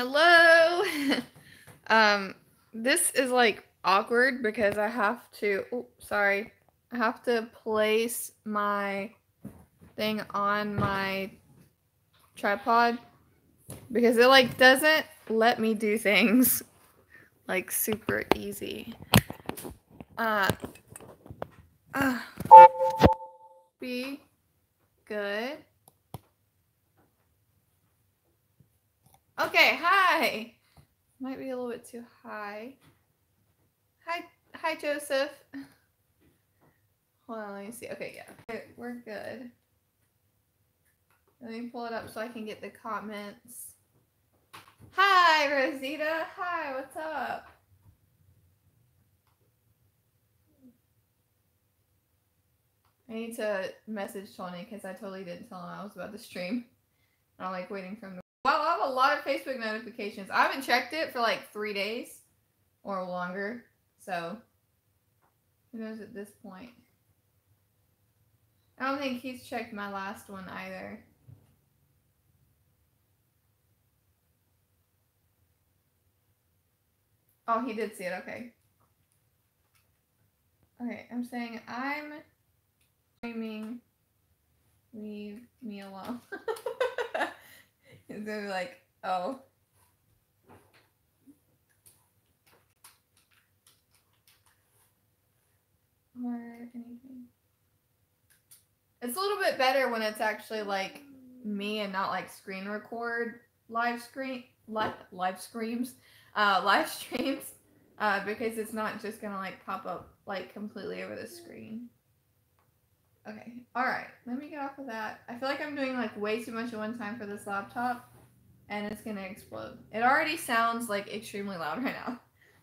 Hello. This is like awkward because I have to, I have to place my thing on my tripod because it like doesn't let me do things like super easy. Be good. Okay, hi. Might be a little bit too high. Hi, Joseph. Hold on, let me see. Okay, yeah. Okay, we're good. Let me pull it up so I can get the comments. Hi, Rosita. Hi, what's up? I need to message Tony because I totally didn't tell him I was about to stream. I'm like waiting for him to... Wow, I have a lot of Facebook notifications. I haven't checked it for like 3 days or longer. So, who knows at this point? I don't think he's checked my last one either. Oh, he did see it. Okay. Okay, I'm saying I'm streaming. Leave me alone. It's gonna be like, oh. Or anything. It's a little bit better when it's actually like me and not like screen record live streams, because it's not just gonna like pop up like completely over the screen. Okay, alright, let me get off of that. I feel like I'm doing like way too much at one time for this laptop and it's gonna explode. It already sounds like extremely loud right now,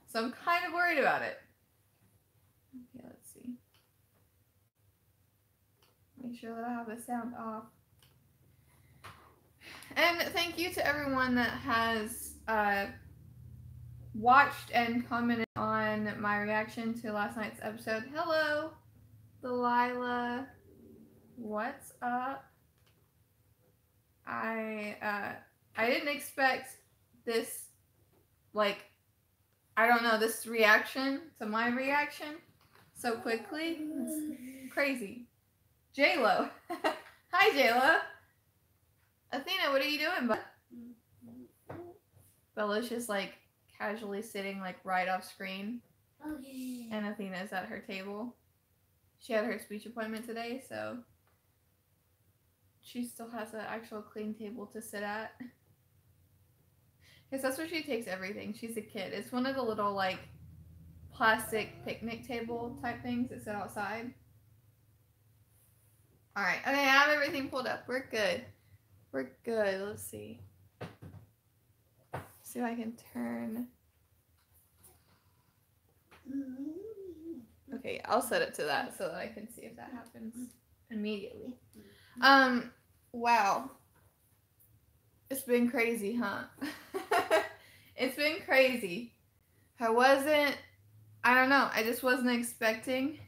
so I'm kind of worried about it. Okay, let's see. Make sure that I have the sound off. And thank you to everyone that has watched and commented on my reaction to last night's episode. Hello, Delilah. What's up? I didn't expect this, like, I don't know, this reaction to my reaction so quickly. It's crazy. J-Lo. Hi, J-Lo. Athena, what are you doing, bud? Bella's just like casually sitting like right off screen. Okay. And Athena's at her table. She had her speech appointment today, so she still has an actual clean table to sit at. Because that's where she takes everything. She's a kid. It's one of the little like plastic picnic table type things that sit outside. Alright, okay, I have everything pulled up. We're good. We're good. Let's see. See if I can turn. Okay, I'll set it to that so that I can see if that happens immediately. Wow. It's been crazy, huh? It's been crazy. I don't know, I just wasn't expecting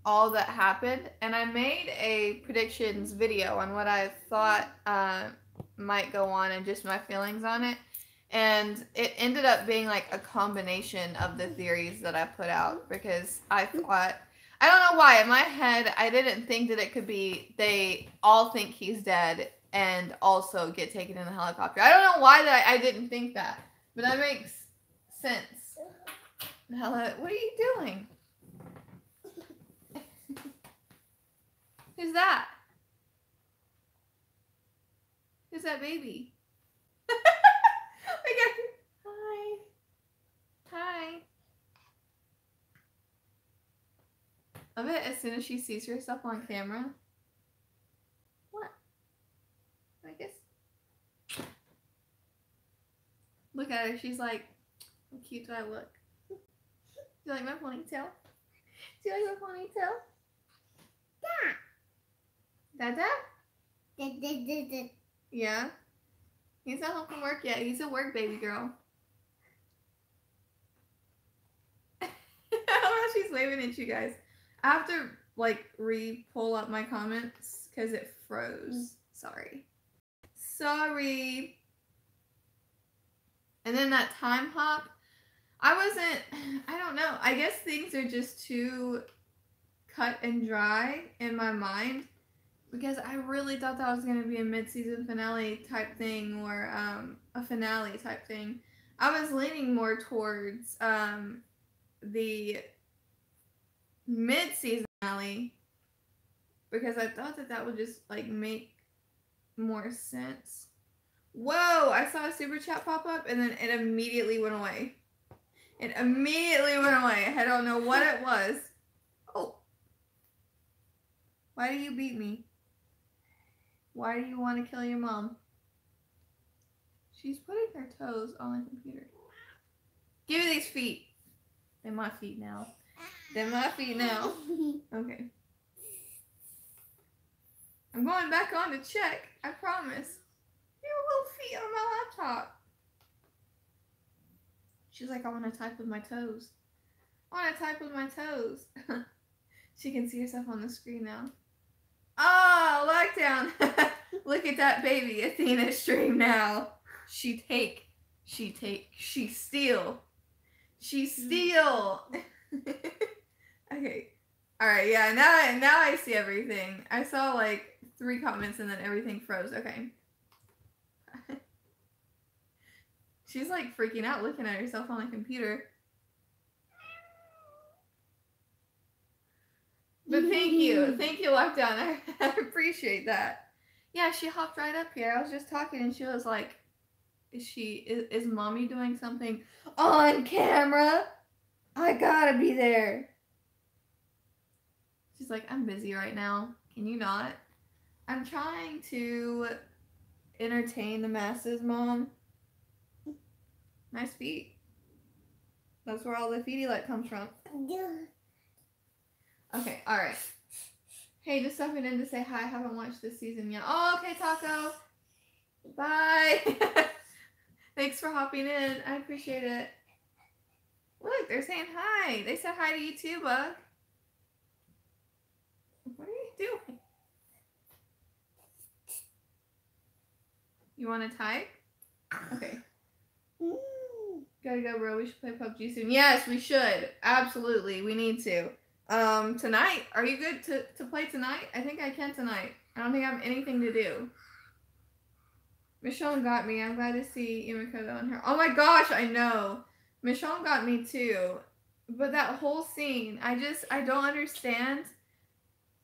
all that happened. And I made a predictions video on what I thought might go on and just my feelings on it. And it ended up being like a combination of the theories that I put out because I thought, I don't know why, in my head, I didn't think that it could be they all think he's dead and also get taken in the helicopter. I don't know why that I didn't think that, but that makes sense. Hella, what are you doing? Who's that? Who's that baby? Hi. Hi. I bet as soon as she sees herself on camera. What? I guess. Look at her. She's like, how cute do I look? Do you like my ponytail? Do you like my ponytail? Dada? Dada? Yeah? He's not home from work yet. He's at work, baby girl. I don't know how she's waving at you guys. I have to like re-pull up my comments because it froze. Sorry. And then that time hop, I don't know. I guess things are just too cut and dry in my mind because I really thought that was going to be a mid-season finale type thing or a finale type thing. I was leaning more towards the mid-season finale because I thought that that would just like make more sense. Whoa, I saw a super chat pop up and then it immediately went away. It immediately went away. I don't know what it was. Oh. Why do you beat me? Why do you want to kill your mom? She's putting her toes on the computer. Give me these feet. They're my feet now. They're my feet now. Okay. I'm going back on to check. I promise. Your little feet on my laptop. She's like, I want to type with my toes. I want to type with my toes. She can see herself on the screen now. Oh, lockdown. Look at that baby Athena stream now. She steal. Okay. Alright, yeah, now I see everything. I saw like 3 comments and then everything froze. Okay. She's like freaking out looking at herself on the computer. But thank you, Lockdown. I appreciate that. Yeah, she hopped right up here. I was just talking and she was like, is mommy doing something on camera? I gotta be there. She's like, I'm busy right now. Can you not? I'm trying to entertain the masses, Mom. Nice feet. That's where all the feety light comes from. Okay, alright. Hey, just stopping in to say hi. I haven't watched this season yet. Oh, okay, Taco. Bye. Thanks for hopping in. I appreciate it. Look, they're saying hi. They said hi to you too, Bug. What are you doing? You want to type? Okay. Gotta go, bro. We should play PUBG soon. Yes, we should. Absolutely. We need to. Tonight? Are you good to play tonight? I think I can tonight. I don't think I have anything to do. Michonne got me. I'm glad to see Yumiko on her. Oh my gosh, I know. Michonne got me too. But that whole scene, I don't understand.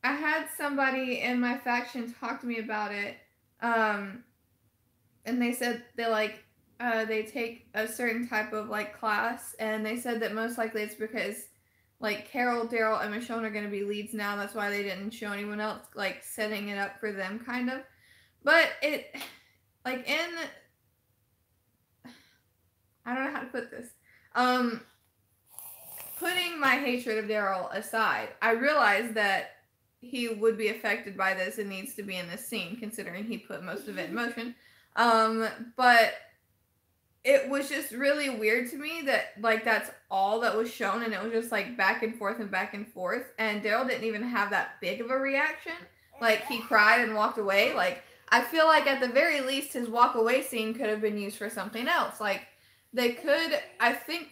I had somebody in my faction talk to me about it. And they said they take a certain type of like class, and they said that most likely it's because like Carol, Daryl, and Michonne are going to be leads now. That's why they didn't show anyone else like setting it up for them, kind of. But it, like in, I don't know how to put this. Putting my hatred of Daryl aside, I realized that he would be affected by this and needs to be in this scene, considering he put most of it in motion. But it was just really weird to me that like that's all that was shown, and it was just like back and forth, and Daryl didn't even have that big of a reaction. Like he cried and walked away. Like I feel like at the very least his walk away scene could have been used for something else. Like they could, I think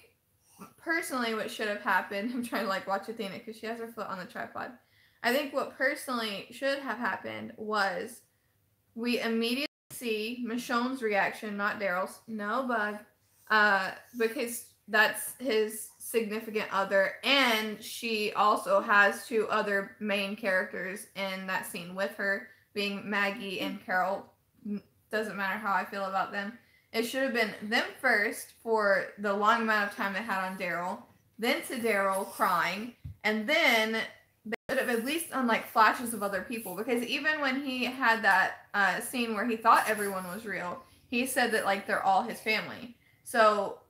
personally what should have happened, I'm trying to like watch Athena because she has her foot on the tripod. I think what personally should have happened was we immediately see Michonne's reaction, not Daryl's. No, Bug. Because that's his significant other, and she also has 2 other main characters in that scene with her, being Maggie and Carol. Doesn't matter how I feel about them. It should have been them first for the long amount of time they had on Daryl, then to Daryl crying, and then they should have at least done like flashes of other people, because even when he had that scene where he thought everyone was real, he said that like they're all his family. So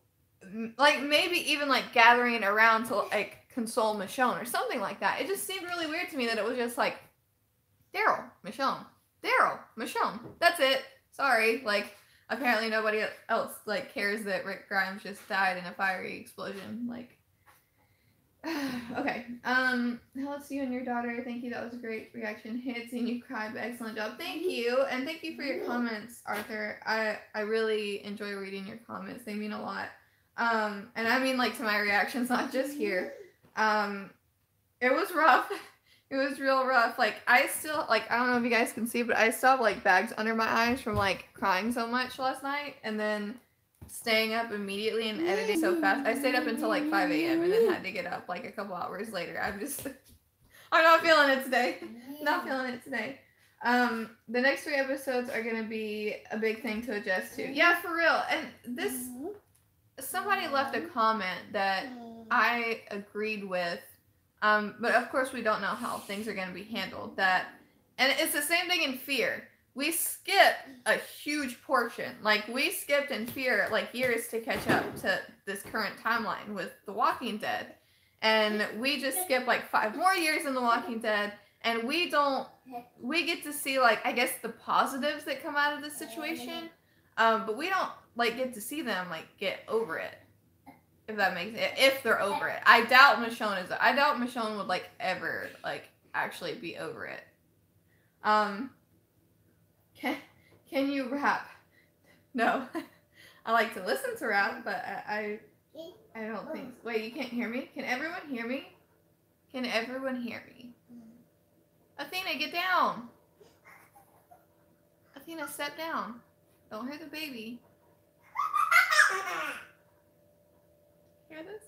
like maybe even like gathering around to like console Michonne or something like that. It just seemed really weird to me that it was just like Daryl, Michonne, that's it. Sorry. Like apparently nobody else like cares that Rick Grimes just died in a fiery explosion. Like Okay. Hello to you and your daughter. Thank you. That was a great reaction. Hated seeing you cry, but excellent job. Thank you. And thank you for your comments, Arthur. I really enjoy reading your comments. They mean a lot. And I mean like to my reactions, not just here. It was rough. It was real rough. Like I still like I don't know if you guys can see, but I still have like bags under my eyes from like crying so much last night and then staying up immediately and editing so fast. I stayed up until like 5 a.m. and then had to get up like a couple hours later. I'm not feeling it today. Not feeling it today. The next 3 episodes are gonna be a big thing to adjust to. Yeah, for real. And this, somebody left a comment that I agreed with. But of course we don't know how things are gonna be handled. And it's the same thing in Fear. We skipped a huge portion. Like, we skipped in Fear, like, years to catch up to this current timeline with The Walking Dead. And we just skipped, like, 5 more years in The Walking Dead. And we get to see, like, I guess the positives that come out of this situation. But we don't, like, get to see them, like, get over it. If that makes it. If they're over it. I doubt Michonne would, like, ever, like, actually be over it. Can you rap? No. I like to listen to rap, but I don't think so. Wait, you can't hear me? Can everyone hear me? Can everyone hear me? Athena, get down. Athena, step down. Don't hurt the baby. Hear this?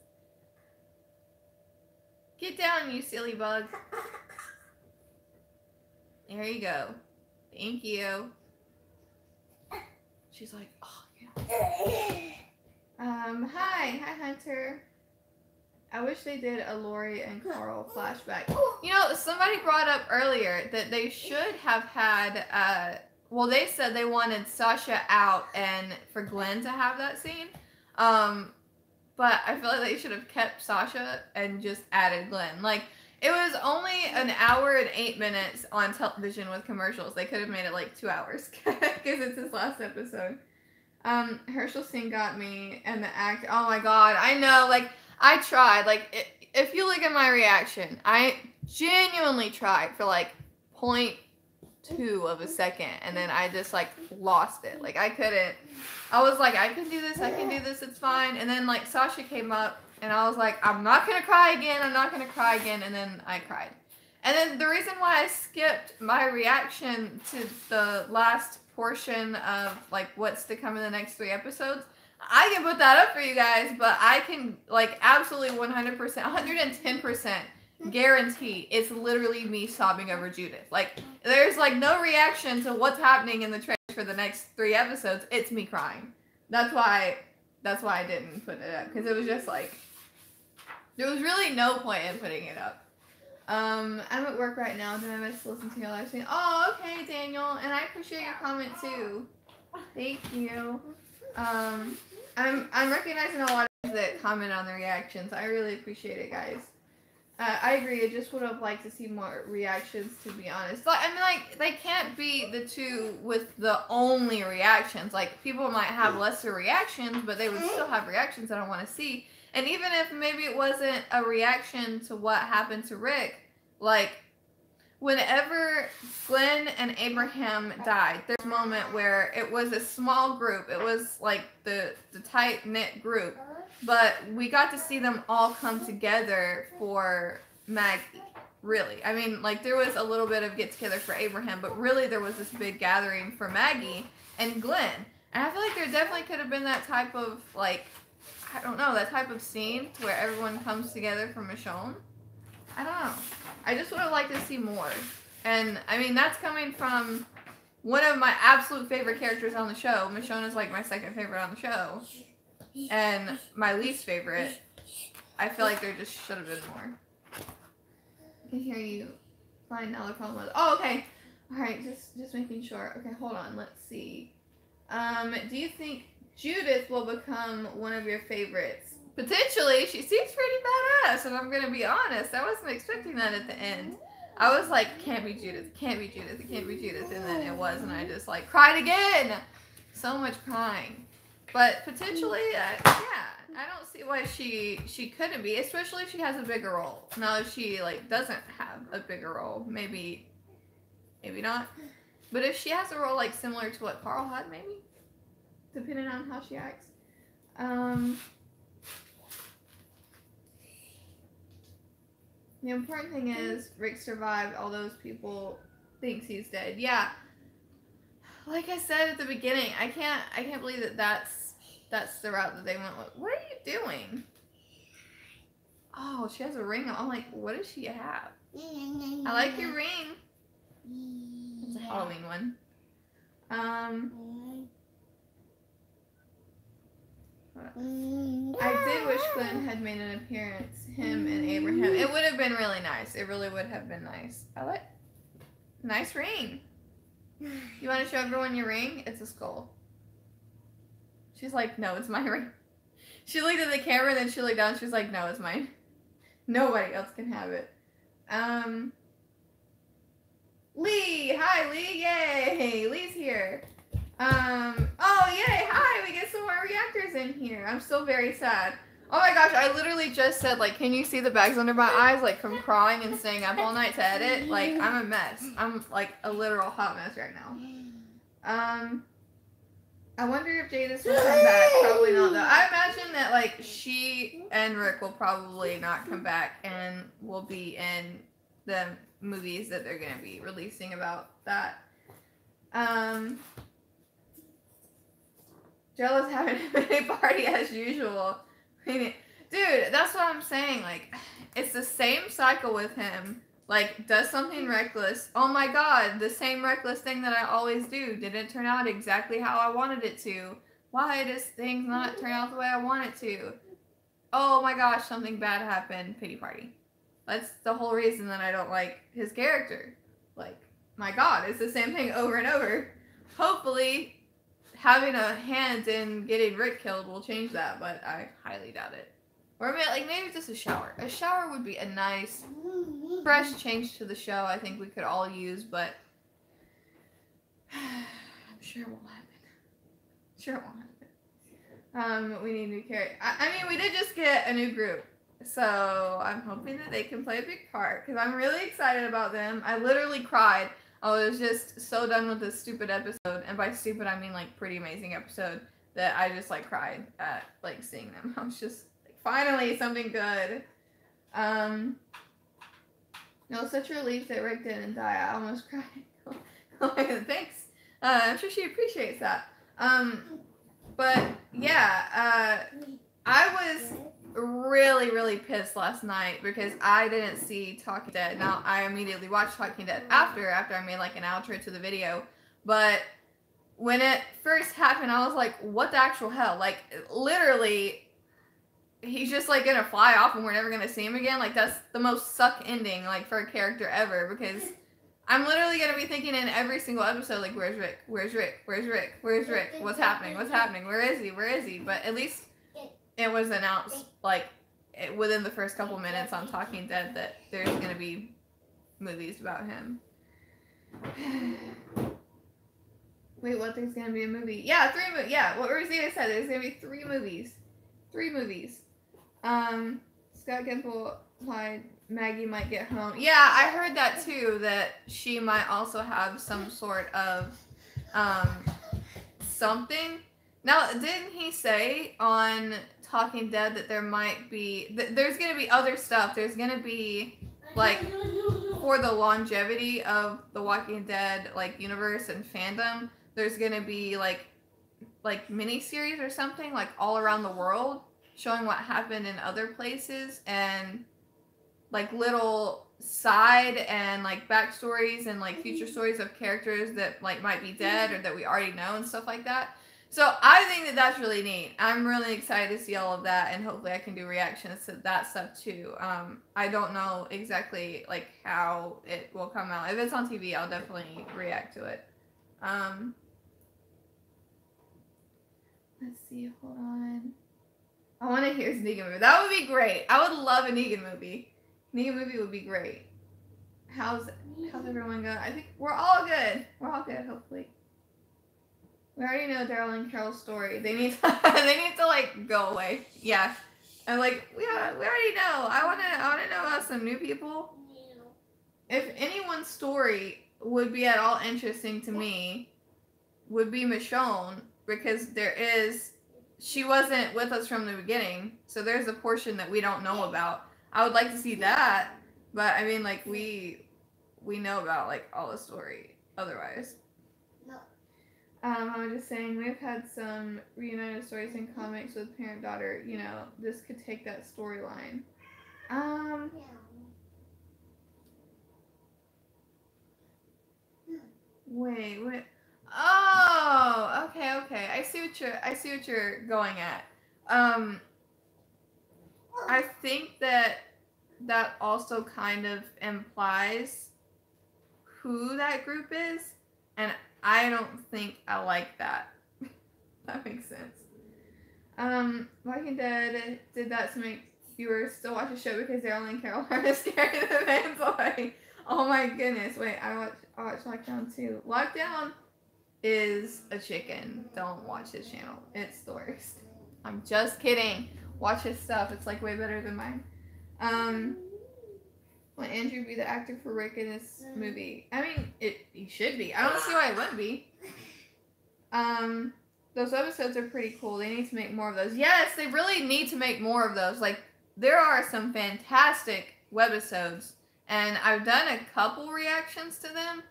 Get down, you silly bug. There you go. Thank you. She's like, oh, yeah. Hi, Hunter. I wish they did a Lori and Carl flashback. You know, somebody brought up earlier that they should have had, well, they said they wanted Sasha out and for Glenn to have that scene. But I feel like they should have kept Sasha and just added Glenn. Like, it was only an hour and 8 minutes on television with commercials. They could have made it like 2 hours because it's his last episode. Herschel scene got me, and the act. Oh my god, I know. Like, I tried. Like, if you look at my reaction, I genuinely tried for like 0.2 of a second, and then I just like lost it. Like, I couldn't. I was like, I can do this. I can do this. It's fine. And then like Sasha came up. And I was like, I'm not going to cry again. I'm not going to cry again. And then I cried. And then the reason why I skipped my reaction to the last portion of, like, what's to come in the next 3 episodes, I can put that up for you guys. But I can, like, absolutely 100%, 110% guarantee it's literally me sobbing over Judith. Like, there's, like, no reaction to what's happening in the trailer for the next 3 episodes. It's me crying. That's why I didn't put it up. Because it was just, like... There was really no point in putting it up. I'm at work right now. Doing my best to listen to your live stream. Oh, okay, Daniel. And I appreciate your comment too. Thank you. I'm recognizing a lot of that comment on the reactions. I really appreciate it, guys. I agree. I just would have liked to see more reactions, to be honest. Like, I mean, like, they can't be the two with the only reactions. Like, people might have lesser reactions, but they would still have reactions that I want to see. And even if maybe it wasn't a reaction to what happened to Rick, like, whenever Glenn and Abraham died, there's a moment where it was a small group. It was, like, the tight-knit group. But we got to see them all come together for Maggie, really. I mean, like, there was a little bit of get-together for Abraham, but really there was this big gathering for Maggie and Glenn. And I feel like there definitely could have been that type of, like... I don't know, that type of scene to where everyone comes together for Michonne. I don't know. I just would have liked to see more. And, I mean, that's coming from one of my absolute favorite characters on the show. Michonne is, like, my second favorite on the show. And my least favorite. I feel like there just should have been more. I can hear you. Find another problem with... Oh, okay. Alright, just making sure. Okay, hold on. Let's see. Do you think... Judith will become one of your favorites. Potentially, she seems pretty badass, and I'm gonna be honest, I wasn't expecting that at the end. I was like, can't be Judith, can't be Judith, it can't be Judith, and then it was, and I just like cried again! So much crying. But potentially, yeah, I don't see why she couldn't be, especially if she has a bigger role. Now, if she like doesn't have a bigger role, maybe not. But if she has a role like similar to what Carl had, maybe, depending on how she acts. The important thing is Rick survived. All those people thinks he's dead. Yeah. Like I said at the beginning, I can't believe that that's the route that they went with. What are you doing? Oh, she has a ring. I'm like, what does she have? I like your ring. It's a Halloween one. I did wish Glenn had made an appearance. Him and Abraham. It would have been really nice. It really would have been nice. I like. Nice ring. You want to show everyone your ring? It's a skull. She's like, no, it's my ring. She looked at the camera, then she looked down. She's like, no, it's mine. Nobody else can have it. Lee! Hi, Lee! Yay! Lee's here. Oh, yay! Hi! We get some more reactors in here. I'm still very sad. Oh my gosh, I literally just said, like, can you see the bags under my eyes, like, from crying and staying up all night to edit? Like, I'm a mess. I'm, like, a literal hot mess right now. I wonder if Jadis will come back. Probably not, though. I imagine that, like, she and Rick will probably not come back and will be in the movies that they're going to be releasing about that. Jello's having a birthday party as usual. Dude, that's what I'm saying. Like, it's the same cycle with him. Like, does something reckless. Oh my god, the same reckless thing that I always do. Didn't turn out exactly how I wanted it to. Why does things not turn out the way I want it to? Oh my gosh, something bad happened. Pity party. That's the whole reason that I don't like his character. Like, my god, it's the same thing over and over. Hopefully, having a hand in getting Rick killed will change that, but I highly doubt it. Or maybe just a shower. A shower would be a nice, fresh change to the show. I think we could all use, but I'm sure it won't happen. Sure it won't happen. We need new characters. I mean, we did just get a new group, so I'm hoping that they can play a big part because I'm really excited about them. I literally cried. I was just so done with this stupid episode, and by stupid I mean like pretty amazing episode, that I just like cried at like seeing them. I was just like, finally something good. No, such a relief that Rick didn't die. I almost cried. Thanks. I'm sure she appreciates that. But yeah, I was really pissed last night because I didn't see Talking Dead. Now I immediately watched Talking Dead after I made like an outro to the video, but when it first happened I was like, what the actual hell? Like, literally he's just like gonna fly off and we're never gonna see him again. Like, that's the most suck ending like for a character ever, because I'm literally gonna be thinking in every single episode, like, where's Rick? Where's Rick? Where's Rick? Where's Rick? What's happening? What's happening? Where is he? Where is he? But at least it was announced, like, within the first couple minutes on Talking Dead that there's going to be movies about him. Wait, what? There's going to be a movie? Yeah, 3 movies. Yeah, what Rosita said. There's going to be 3 movies. 3 movies. Scott Gimple implied Maggie might get home. Yeah, I heard that too, that she might also have some sort of something. Now, didn't he say on Talking Dead that there might be, there's going to be other stuff. There's going to be, like, for the longevity of the Walking Dead, like, universe and fandom, there's going to be, like mini-series or something, like, all around the world, showing what happened in other places, and, like, little side and, like, backstories and, like, future stories of characters that, like, might be dead or that we already know and stuff like that. So I think that that's really neat. I'm really excited to see all of that, and hopefully I can do reactions to that stuff too. I don't know exactly like how it will come out. If it's on TV, I'll definitely react to it. Let's see, hold on. I want to hear his Negan movie. That would be great. I would love a Negan movie. Negan movie would be great. How's everyone going? I think we're all good. We're all good, hopefully. We already know Daryl and Carol's story. They need to like go away. Yeah. And like we already know. I wanna know about some new people. If anyone's story would be at all interesting to me, would be Michonne, because she wasn't with us from the beginning, so there's a portion that we don't know about. I would like to see that, but I mean, like we know about like all the story otherwise. I'm just saying we've had some reunited stories in comics with parent-daughter. You know, this could take that storyline. Wait. Oh, okay. I see what you're going at. I think that also kind of implies who that group is, and I don't think I like that. That makes sense. Walking Dead did that to make viewers still watch the show because Daryl and Carol are scaring the fans away. Oh my goodness! Wait, I watch Lockdown too. Lockdown is a chicken. Don't watch his channel. It's the worst. I'm just kidding. Watch his stuff. It's like way better than mine. Will Andrew be the actor for Rick in this movie? I mean, he should be. I don't see why he wouldn't be. Those episodes are pretty cool. They need to make more of those. Yes, they really need to make more of those. Like, there are some fantastic webisodes, and I've done a couple reactions to them.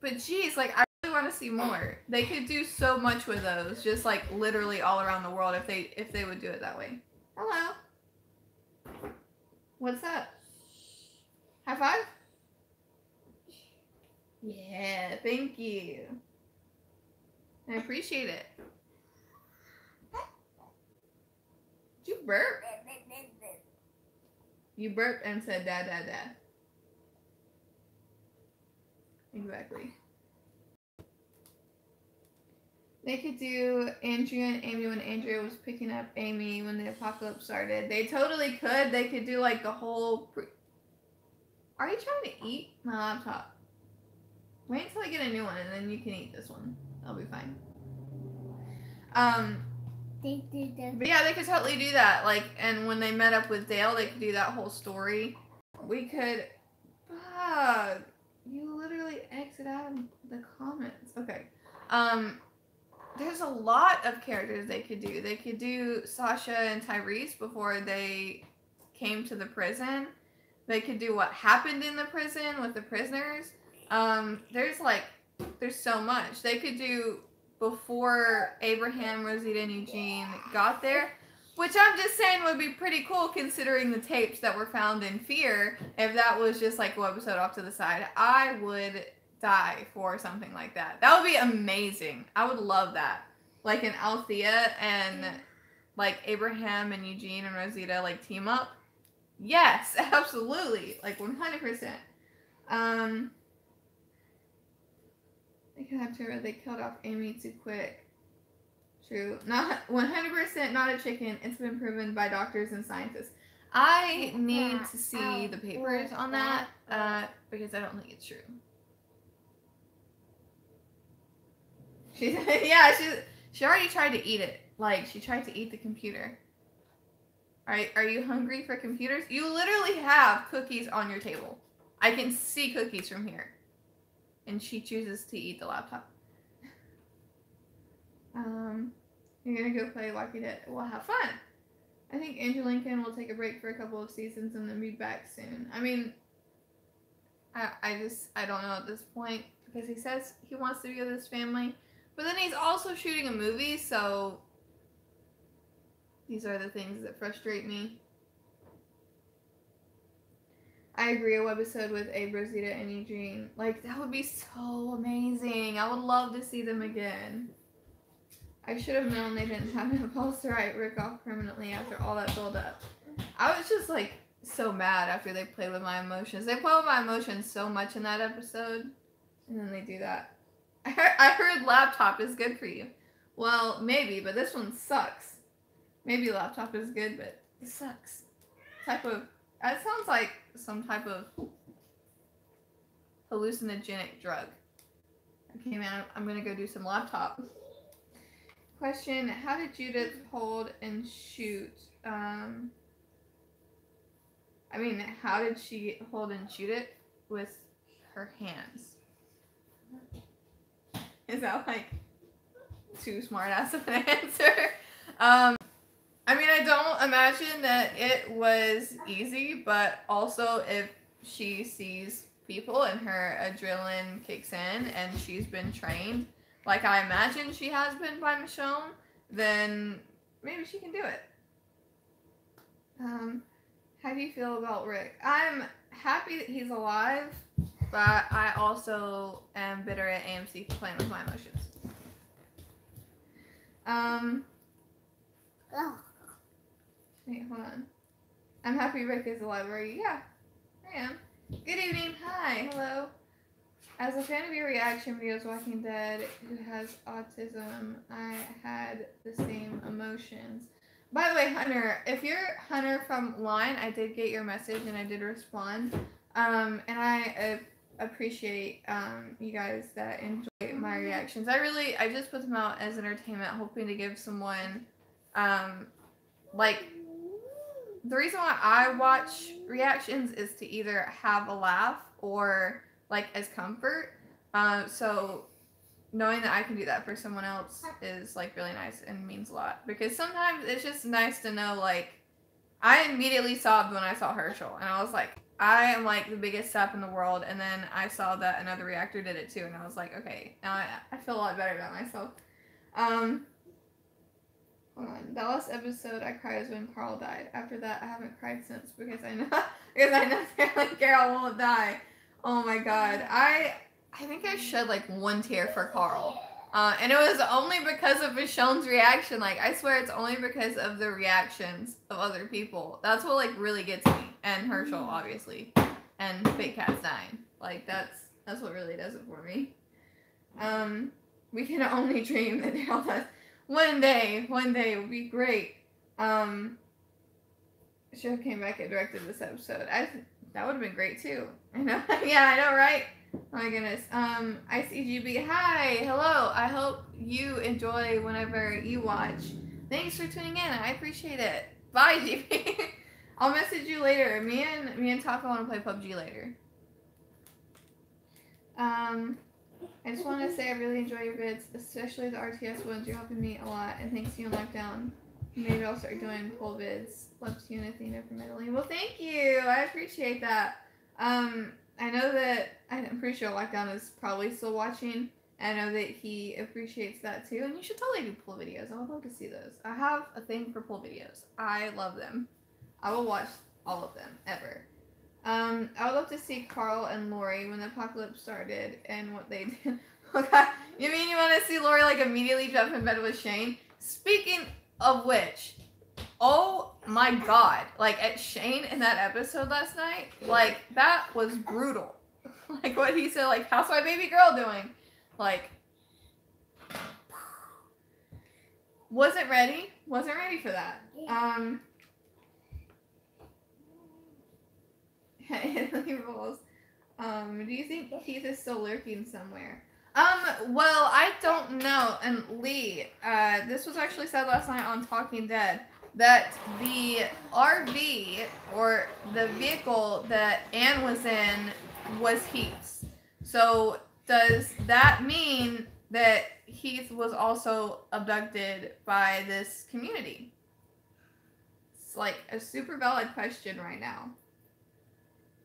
But geez, like, I really want to see more. They could do so much with those, just like literally all around the world if they would do it that way. Hello. What's that? High five? Yeah, thank you. I appreciate it. Did you burp? You burped and said da da da. Exactly. They could do Andrea and Amy when Andrea was picking up Amy when the apocalypse started. They totally could. They could do like the whole... Are you trying to eat my laptop? Wait until I get a new one and then you can eat this one. That'll be fine. But yeah, they could totally do that. Like, and when they met up with Dale, they could do that whole story. We could... Bug. You literally exit out of the comments. Okay. There's a lot of characters they could do. They could do Sasha and Tyrese before they came to the prison. They could do what happened in the prison with the prisoners. There's so much. They could do before Abraham, Rosita, and Eugene got there, which I'm just saying would be pretty cool considering the tapes that were found in Fear. If that was just like a episode off to the side, I would die for something like that. That would be amazing. I would love that. Like an Althea and like Abraham and Eugene and Rosita like team up. Yes, absolutely. Like 100%. They could have to, they killed off Amy too quick. True. Not 100% not a chicken. It's been proven by doctors and scientists. I need to see the papers on that because I don't think it's true. She already tried to eat it. Like, she tried to eat the computer. Alright, are you hungry for computers? You literally have cookies on your table. I can see cookies from here. And she chooses to eat the laptop. You're gonna go play Walking Dead. Well, have fun. I think Andrew Lincoln will take a break for a couple of seasons and then be back soon. I mean, I don't know at this point because he says he wants to be with his family. But then he's also shooting a movie, so these are the things that frustrate me. I agree, a webisode with Abe, Rosita, and Eugene. Like, that would be so amazing. I would love to see them again. I should have known they didn't have an impulse to write Rick off permanently after all that build up. I was just, like, so mad after they played with my emotions. They played with my emotions so much in that episode, and then they do that. I heard laptop is good for you. Well, maybe, but this one sucks. Maybe laptop is good, but it sucks. That sounds like some type of hallucinogenic drug. I Okay, man, I'm gonna go do some laptop. Question, how did Judith hold and shoot? I mean, how did she hold and shoot it? With her hands. Is that like too smart ass of an answer? I mean, I don't imagine that it was easy, but also if she sees people and her adrenaline kicks in and she's been trained, like I imagine she has been by Michonne, then maybe she can do it. How do you feel about Rick? I'm happy that he's alive, but I also am bitter at AMC for playing with my emotions. Wait, hold on. I'm happy Rick is alive. Are you? Yeah, I am. Good evening. Hi. Hello. As a fan of your reaction videos, Walking Dead, who has autism, I had the same emotions. By the way, Hunter, if you're Hunter from Line, I did get your message and I did respond. And I appreciate you guys that enjoy my reactions. I just put them out as entertainment, hoping to give someone, like, the reason why I watch reactions is to either have a laugh or, like, as comfort. So knowing that I can do that for someone else is, like, really nice and means a lot. Because sometimes it's just nice to know, like, I immediately sobbed when I saw Herschel. And I was like, I am, like, the biggest sap in the world. And then I saw that another reactor did it, too. And I was like, okay, now I feel a lot better about myself. Hold on. That last episode I cried was when Carl died. After that, I haven't cried since because I know Carol won't die. Oh my god. I think I shed like one tear for Carl. And it was only because of Michonne's reaction. Like, I swear it's only because of the reactions of other people. That's what, like, really gets me. And Herschel, obviously. And Fake Cat's dying. Like, that's what really does it for me. We can only dream that Daryl does. One day it would be great. Should have came back and directed this episode. That would have been great, too. I know. Yeah, I know, right? Oh my goodness. ICGB, hi, hello. I hope you enjoy whenever you watch. Thanks for tuning in. I appreciate it. Bye, GB. I'll message you later. Me and Taco want to play PUBG later. I just want to say I really enjoy your vids, especially the RTS ones. You're helping me a lot, and thanks to you on lockdown. Maybe I'll start doing full vids. Love to you and Athena from Italy. Well, thank you. I appreciate that. I know that I'm pretty sure Lockdown is probably still watching. I know that he appreciates that too, and you should totally do pull videos. I would love to see those. I have a thing for pull videos. I love them. I will watch all of them ever. I would love to see Carl and Lori when the apocalypse started and what they did. Okay, you mean you want to see Lori like immediately jump in bed with Shane? Speaking of which, oh my god, like at Shane in that episode last night, like that was brutal. Like what he said, like, how's my baby girl doing? Like, wasn't ready for that. Italy rules. Do you think Keith is still lurking somewhere? Well, I don't know. And Lee, this was actually said last night on Talking Dead, that the RV, or the vehicle that Anne was in, was Heath's. So, does that mean that Heath was also abducted by this community? It's like a super valid question right now.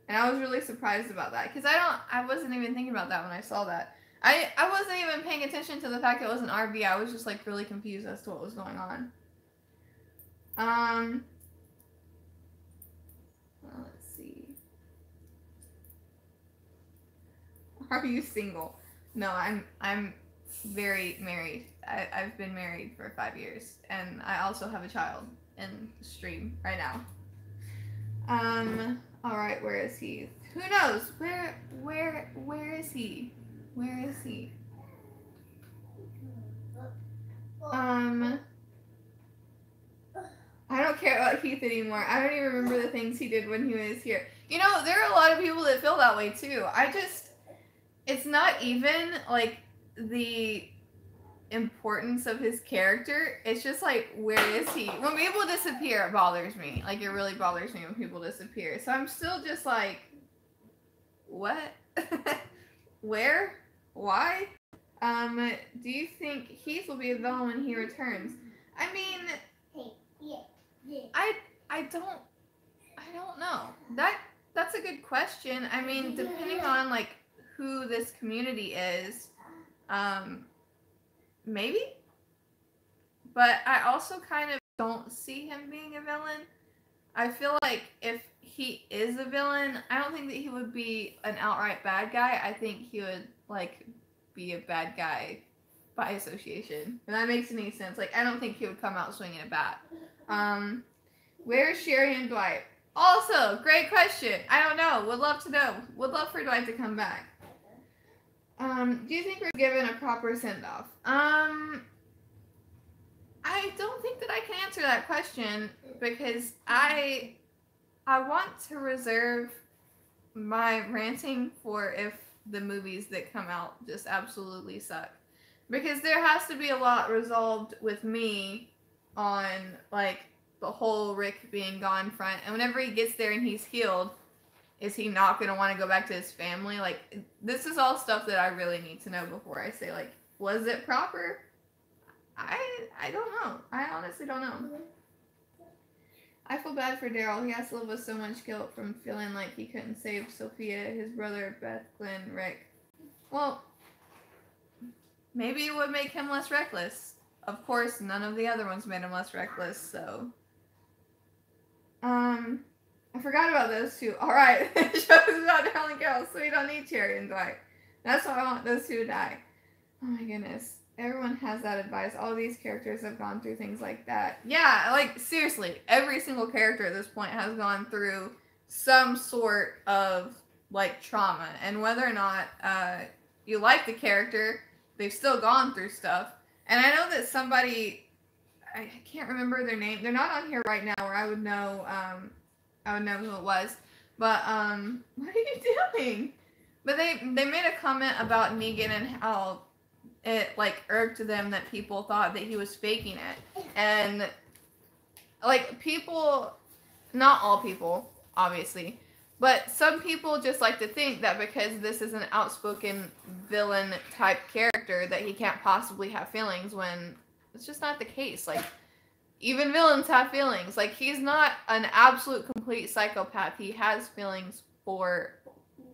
And I was really surprised about that, because I wasn't even thinking about that when I saw that. I wasn't even paying attention to the fact it was an RV. I was just like really confused as to what was going on. Well, let's see. Are you single? No, I'm very married. I've been married for 5 years, and I also have a child in the stream right now. All right, where is he? Who knows? Where is he? Where is he? I don't care about Heath anymore. I don't even remember the things he did when he was here. You know, there are a lot of people that feel that way too. It's not even, like, the importance of his character. It's just like, where is he? When people disappear, it bothers me. Like, it really bothers me when people disappear. So I'm still just like, what? Where? Why? Do you think Heath will be a villain when he returns? I mean, I don't know. That's a good question. I mean, depending on like who this community is, maybe. But I also kind of don't see him being a villain. I feel like if he is a villain, I don't think that he would be an outright bad guy. I think he would like be a bad guy by association. If that makes any sense. Like, I don't think he would come out swinging a bat. Where's Sherry and Dwight? Also, great question. I don't know. Would love to know. Would love for Dwight to come back. Do you think we're given a proper send-off? I don't think that I can answer that question because I want to reserve my ranting for if the movies that come out just absolutely suck. Because there has to be a lot resolved with me on, like, the whole Rick being gone front. And whenever he gets there and he's healed, is he not going to want to go back to his family? Like, this is all stuff that I really need to know before I say, like, was it proper? I don't know. I honestly don't know. I feel bad for Daryl. He has to live with so much guilt from feeling like he couldn't save Sophia, his brother, Beth, Glenn, Rick. Well, maybe it would make him less reckless. Of course, none of the other ones made him less reckless, so. I forgot about those two. Alright, the show's about Daryl and Carol, so we don't need Cherry and Dwight. That's why I want those two to die. Oh my goodness. Everyone has that advice. All these characters have gone through things like that. Yeah, like, seriously, every single character at this point has gone through some sort of, like, trauma. And whether or not you like the character, they've still gone through stuff. And I know that somebody, I can't remember their name. They're not on here right now where I would know who it was. But, what are you doing? But they made a comment about Negan and how it, like, irked them that people thought that he was faking it. And, like, people, not all people, obviously, but some people just like to think that because this is an outspoken villain-type character that he can't possibly have feelings when it's just not the case. Like, even villains have feelings. Like, he's not an absolute complete psychopath. He has feelings for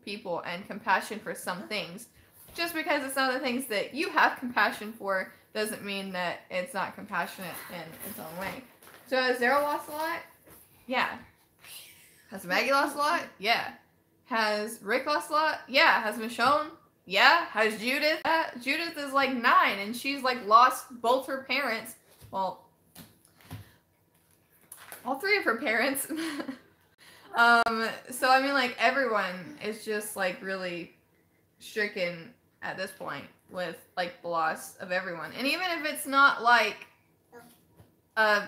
people and compassion for some things. Just because it's not the things that you have compassion for doesn't mean that it's not compassionate in its own way. So has Daryl lost a lot? Yeah. Has Maggie lost a lot? Yeah. Has Rick lost a lot? Yeah. Has Michonne? Yeah. Has Judith? Judith is like 9 and she's like lost both her parents. Well, all 3 of her parents. So I mean, like, everyone is just like really stricken at this point with like the loss of everyone. And even if it's not like a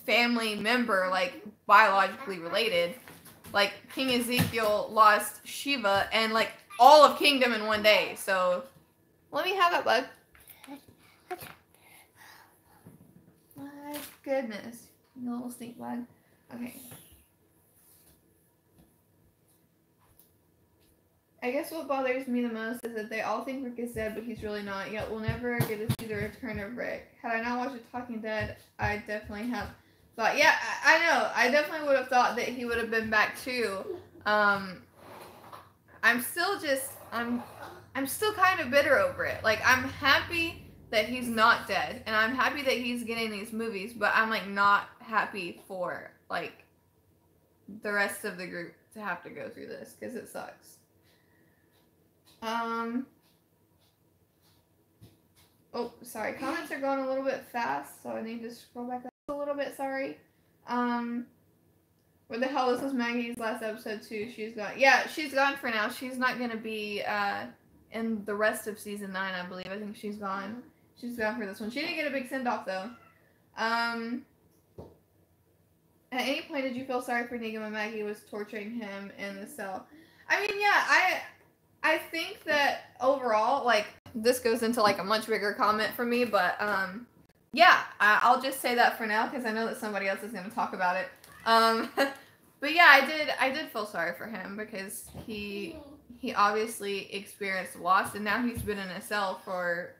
family member, like biologically related, like King Ezekiel lost Shiva and like all of Kingdom in one day. So let me have that, bud. My goodness, you little stink bug. Okay. I guess what bothers me the most is that they all think Rick is dead, but he's really not. Yet we'll never get to see the return of Rick. Had I not watched The Talking Dead, I definitely have thought. Yeah, I know. I definitely would have thought that he would have been back too. I'm still kind of bitter over it. Like, I'm happy that he's not dead, and I'm happy that he's getting these movies, but I'm like not happy for like the rest of the group to have to go through this because it sucks. Oh, sorry. Comments are going a little bit fast, so I need to scroll back up a little bit. Sorry. Where the hell was Maggie's last episode too? She's gone. Yeah, she's gone for now. She's not gonna be in the rest of season 9, I believe. I think she's gone. She's gone for this one. She didn't get a big send off though. At any point, did you feel sorry for Negan when Maggie was torturing him in the cell? I mean, yeah, I think that overall, like, this goes into like a much bigger comment for me, but yeah, I'll just say that for now because I know that somebody else is going to talk about it. But yeah, I did feel sorry for him because he obviously experienced loss, and now he's been in a cell for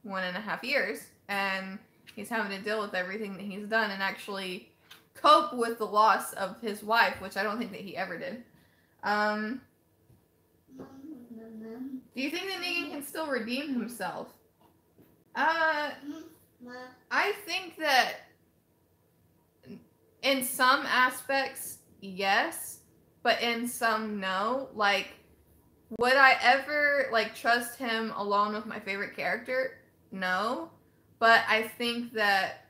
1.5 years, and he's having to deal with everything that he's done and actually cope with the loss of his wife, which I don't think that he ever did. Do you think that Negan can still redeem himself? I think that in some aspects, yes, but in some, no. Like, would I ever, like, trust him alone with my favorite character? No. But I think that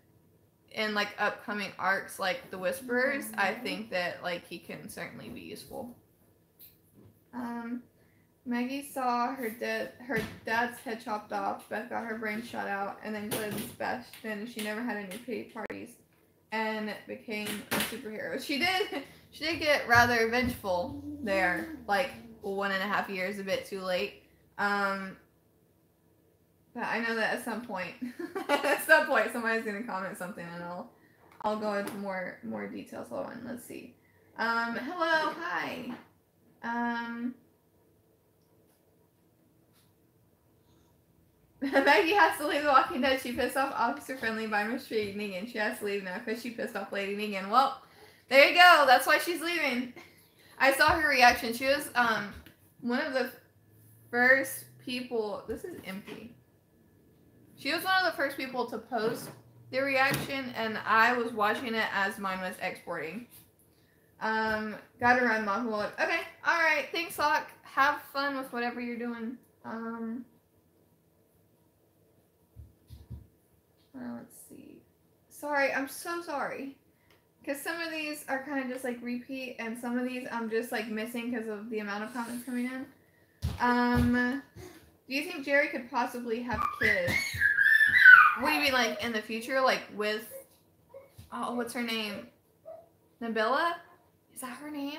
in, like, upcoming arcs like The Whisperers, I think that, like, he can certainly be useful. Maggie saw her dad's head chopped off, Beth got her brain shot out, and then Glenn bashed in, and she never had any pity parties and became a superhero. She did get rather vengeful there, like 1.5 years, a bit too late. But I know that at some point somebody's gonna comment something, and I'll go into more details. Hold on, let's see. Hello, hi. Maggie has to leave The Walking Dead. She pissed off Officer Friendly by mistreating Negan. She has to leave now because she pissed off Lady Negan. Well, there you go. That's why she's leaving. I saw her reaction. She was one of the first people. This is empty. She was one of the first people to post the reaction, and I was watching it as mine was exporting. Gotta run, Mom. Okay, all right. Thanks, Locke. Have fun with whatever you're doing. Let's see. Sorry, I'm so sorry. Because some of these are kind of just like repeat, and some of these I'm just like missing because of the amount of comments coming in. Do you think Jerry could possibly have kids? What do you mean, like in the future? Like with, oh, what's her name? Nabila? Is that her name?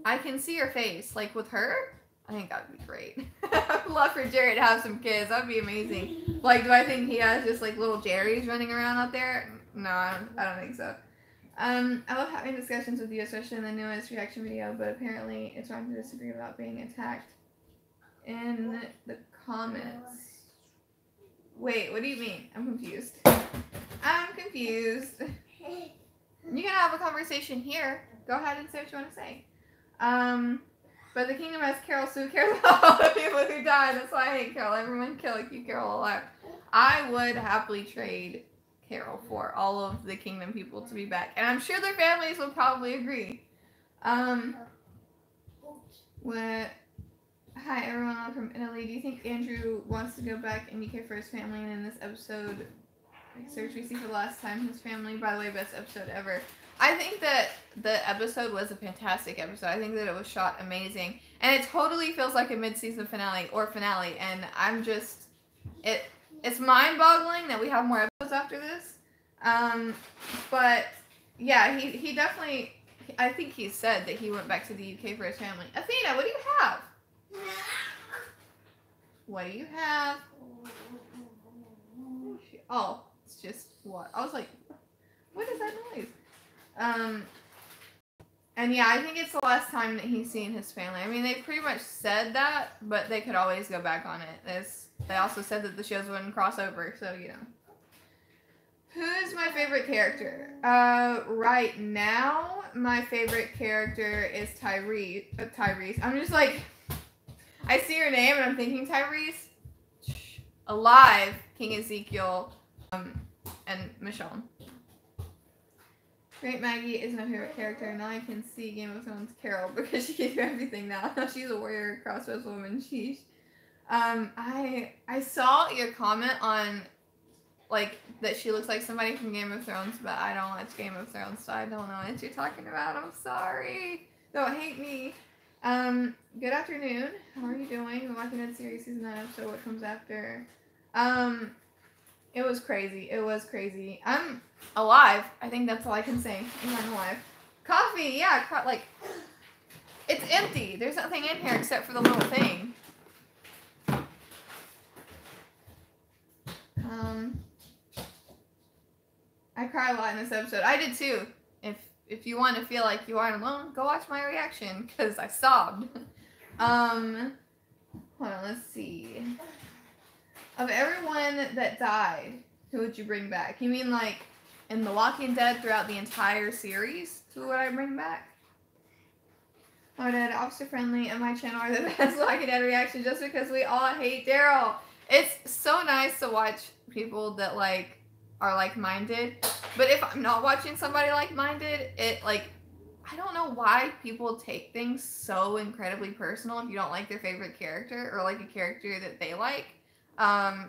I can see her face. Like with her? I think that would be great. I'd love for Jerry to have some kids. That would be amazing. Like, do I think he has just like little Jerrys running around out there? No, I don't think so. I love having discussions with you, especially in the newest reaction video, but apparently it's wrong to disagree about being attacked in the comments. Wait, what do you mean? I'm confused. I'm confused. You can have a conversation here. Go ahead and say what you want to say. But the kingdom has Carol, so who cares about all the people who died? That's why I hate Carol. Everyone kill keep Carol alive. I would happily trade Carol for all of the kingdom people to be back, and I'm sure their families will probably agree. What? Hi everyone, from Italy. Do you think Andrew wants to go back in UK for his family? And in this episode, like, search we see for the last time his family. By the way, best episode ever. I think that the episode was a fantastic episode. I think that it was shot amazing, and it totally feels like a mid-season finale, and I'm just it's mind-boggling that we have more episodes after this. But yeah, he definitely. I think he said that he went back to the UK for his family. Athena, what do you have? What do you have? Oh, it's just what? I was like, what is that noise? And yeah, I think it's the last time that he's seen his family. I mean, they pretty much said that, but they could always go back on it. They also said that the shows wouldn't cross over, so you know. Who's my favorite character? Right now, my favorite character is Tyrese. I'm just like, I see her name and I'm thinking Tyrese. Alive, King Ezekiel, and Michonne. Great Maggie is my favorite character. Now I can see Game of Thrones Carol because she can do everything now. She's a warrior, crossbows woman. Sheesh. I saw your comment on, like, that she looks like somebody from Game of Thrones, but I don't watch Game of Thrones, so I don't know what you're talking about. I'm sorry. Don't hate me. Good afternoon. How are you doing? The Walking Dead series season 9 episode. What comes after? It was crazy. It was crazy. I'm alive. I think that's all I can say. I'm alive. Coffee. Yeah. Like, it's empty. There's nothing in here except for the little thing. I cried a lot in this episode. I did too. If you want to feel like you aren't alone, go watch my reaction because I sobbed. Hold on, let's see. Of everyone that died, who would you bring back? You mean like in The Walking Dead throughout the entire series? Who would I bring back? Oh, Dad, Officer Friendly and my channel are the best Walking Dead reaction just because we all hate Daryl. It's so nice to watch people that like are like-minded, but if I'm not watching somebody like-minded, it like, I don't know why people take things so incredibly personal if you don't like their favorite character or like a character that they like. I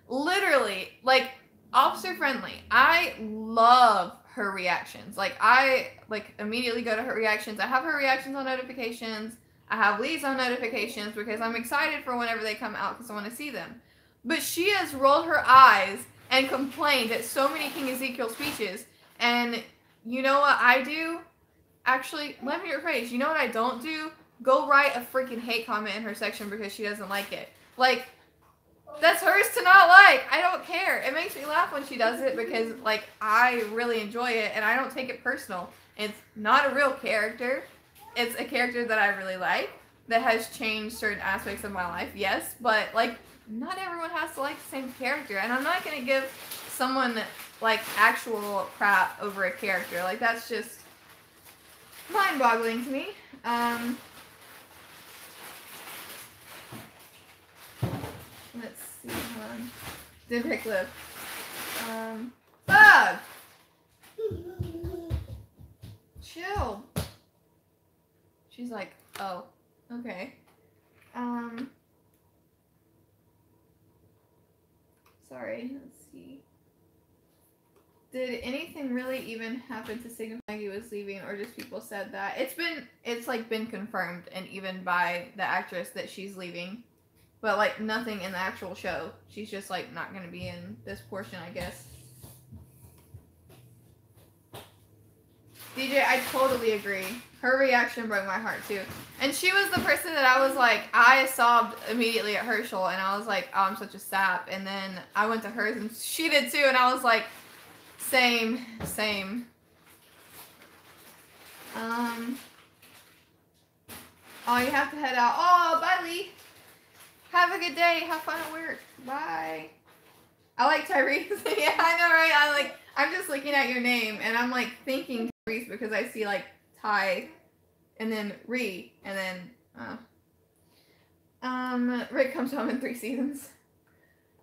literally, like, Officer Friendly, I love her reactions. Like, I, like, immediately go to her reactions. I have her reactions on notifications. I have Lee's on notifications because I'm excited for whenever they come out because I want to see them. But she has rolled her eyes and complained at so many King Ezekiel speeches. And you know what I do? Actually, let me rephrase. You know what I don't do? Go write a freaking hate comment in her section because she doesn't like it. Like, that's hers to not like. I don't care. It makes me laugh when she does it because, like, I really enjoy it and I don't take it personal. It's not a real character. It's a character that I really like that has changed certain aspects of my life, yes, but, like, not everyone has to like the same character, and I'm not going to give someone, like, actual crap over a character. Like, that's just mind-boggling to me. Let's see, hold on. Did pick lift. Bug! Chill. She's like, oh, okay. Sorry, let's see. Did anything really even happen to signify Maggie was leaving, or just people said that? It's like been confirmed, and even by the actress that she's leaving. But like nothing in the actual show. She's just like not gonna be in this portion, I guess. DJ, I totally agree. Her reaction broke my heart too. And she was the person that I was like, I sobbed immediately at Herschel and I was like, oh, I'm such a sap. And then I went to hers and she did too. And I was like, same. Oh, you have to head out. Oh, bye, Lee. Have a good day. Have fun at work. Bye. I like Tyrese. Yeah, I know, right? I'm just looking at your name and I'm like thinking Tyrese because I see like Ty and then Ree and then Rick comes home in 3 seasons.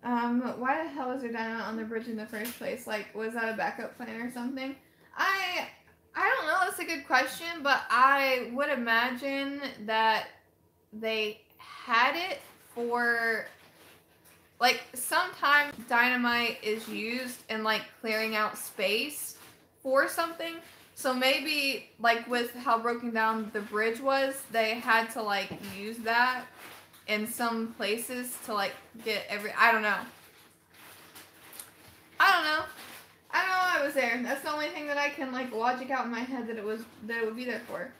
Why the hell is there dynamite on the bridge in the first place? Like, was that a backup plan or something? I don't know. That's a good question, but I would imagine that they had it for, like, sometimes dynamite is used in, like, clearing out space for something. So maybe, like, with how broken down the bridge was, they had to, like, use that in some places to, like, get I don't know. I was there. That's the only thing that I can, like, logic out in my head that it would be there for.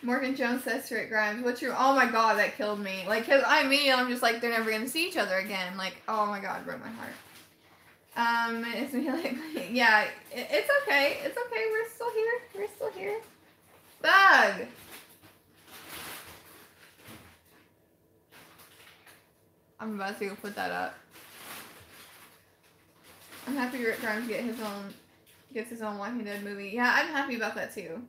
Morgan Jones says to Rick Grimes, what's your, oh my god, that killed me. Like, cause I'm just like, they're never gonna see each other again. Like, oh my god, it broke my heart. It's me like, yeah, it's okay. It's okay, we're still here. Bug! I'm about to go put that up. I'm happy Rick Grimes gets his own Walking Dead movie. Yeah, I'm happy about that too.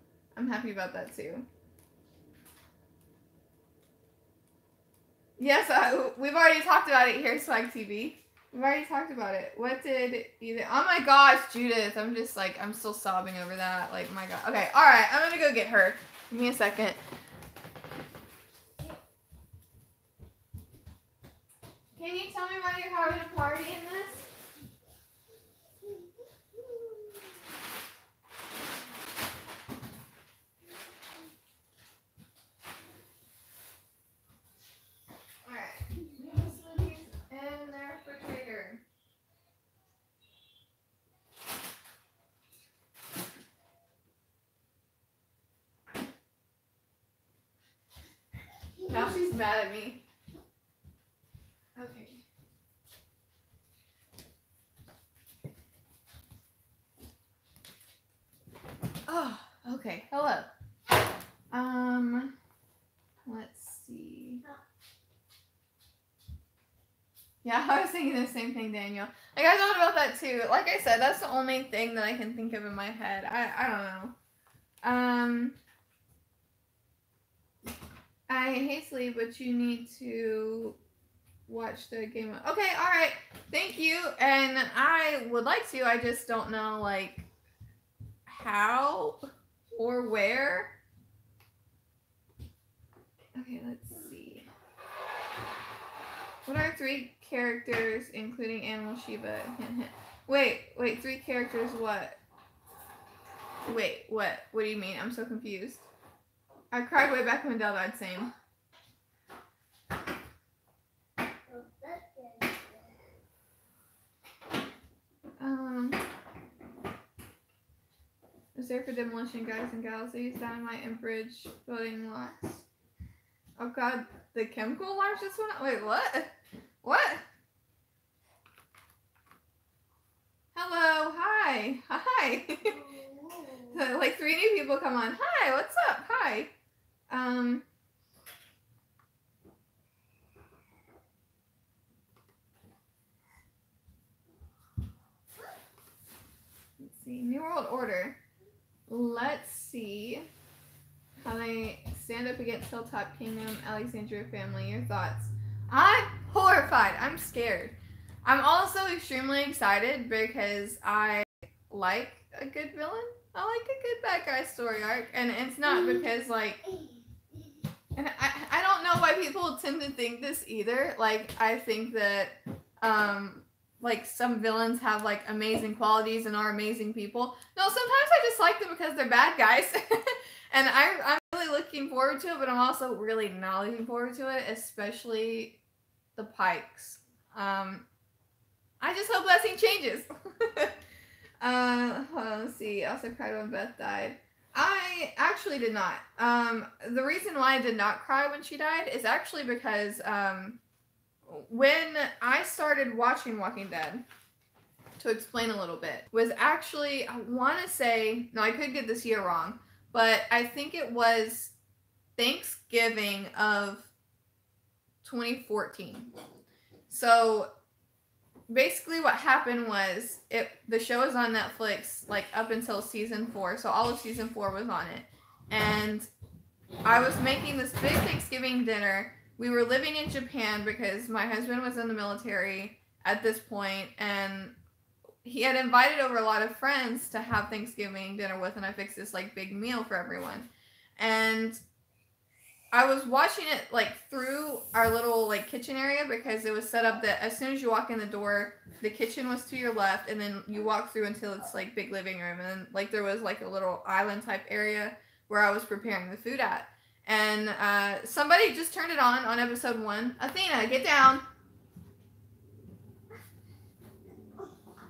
Yes, we've already talked about it here, Swag TV. We've already talked about it. What did either? Oh my gosh, Judith. I'm just like, I'm still sobbing over that. Like, my god. Okay, alright, I'm gonna go get her. Give me a second. Can you tell me why you're having a party in this? In the refrigerator. Now she's mad at me. Okay. Oh, okay. Hello. Let's see. Yeah, I was thinking the same thing, Daniel. Like, I thought about that too. Like I said, that's the only thing that I can think of in my head. I don't know. I hate sleep, but you need to watch the game. Okay, alright. Thank you. And I would like to, I just don't know, like, how or where. Okay, let's see. What are 3 characters, including Animal Shiba? Wait, 3 characters what? Wait, what? What do you mean? I'm so confused. I cried way back when Dell died, same. Is there for demolition, guys and galaxies, dynamite and bridge building lots? Oh god, the chemical alarms just went off? Wait, what? What? Hello, hi, hi. Like 3 new people come on. Hi, what's up? Hi. Let's see, New World Order. Let's see how they stand up against Hilltop Kingdom, Alexandria family. Your thoughts? I'm horrified. I'm scared. I'm also extremely excited because I like a good villain. I like a good bad guy story arc, and it's not because like, and I don't know why people tend to think this either. Like, I think that like some villains have like amazing qualities and are amazing people. No, sometimes I just like them because they're bad guys. And I'm really looking forward to it, but I'm also really not looking forward to it, especially the Pikes. I just hope that scene changes. Hold on, let's see. I also cried when Beth died. I actually did not. The reason why I did not cry when she died is actually because when I started watching Walking Dead, to explain a little bit, was actually, I want to say, no, I could get this year wrong, but I think it was Thanksgiving of 2014. So basically what happened was the show was on Netflix like up until season 4, so all of season 4 was on it. And I was making this big Thanksgiving dinner. We were living in Japan because my husband was in the military at this point, and he had invited over a lot of friends to have Thanksgiving dinner with, and I fixed this like big meal for everyone. And I was watching it like through our little like kitchen area because it was set up that as soon as you walk in the door, the kitchen was to your left, and then you walk through until it's like big living room, and then like there was like a little island type area where I was preparing the food at. And somebody just turned it on episode 1. Athena, get down.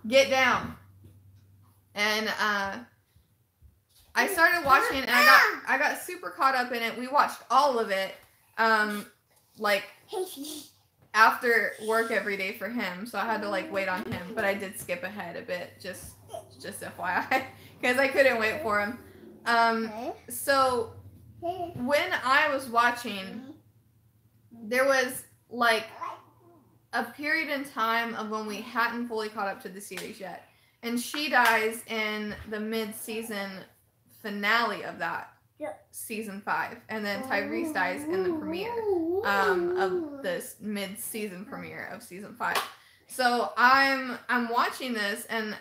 Get down. And I started watching it, and I got super caught up in it. We watched all of it, like after work every day for him, so I had to like wait on him. But I did skip ahead a bit, just FYI, because I couldn't wait for him. So when I was watching, there was like a period in time of when we hadn't fully caught up to the series yet, and she dies in the mid-season finale of that season 5, and then Tyrese dies in the premiere of this mid-season premiere of season 5. So I'm watching this, and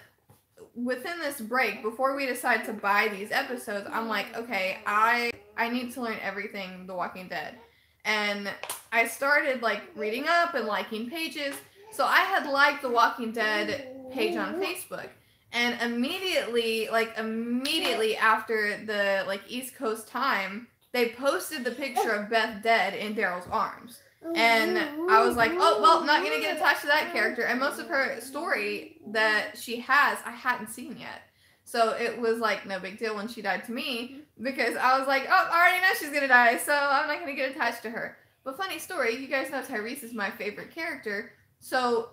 within this break, before we decide to buy these episodes, I'm like, okay, I need to learn everything The Walking Dead. And I started like reading up and liking pages. So I had liked The Walking Dead page on Facebook. And immediately after the like East Coast time, they posted the picture of Beth dead in Daryl's arms. And I was like, oh, well, not going to get attached to that character. And most of her story that she has, I hadn't seen yet. So it was like no big deal when she died to me, because I was like, oh, I already know she's going to die, so I'm not going to get attached to her. But funny story, you guys know Tyrese is my favorite character. So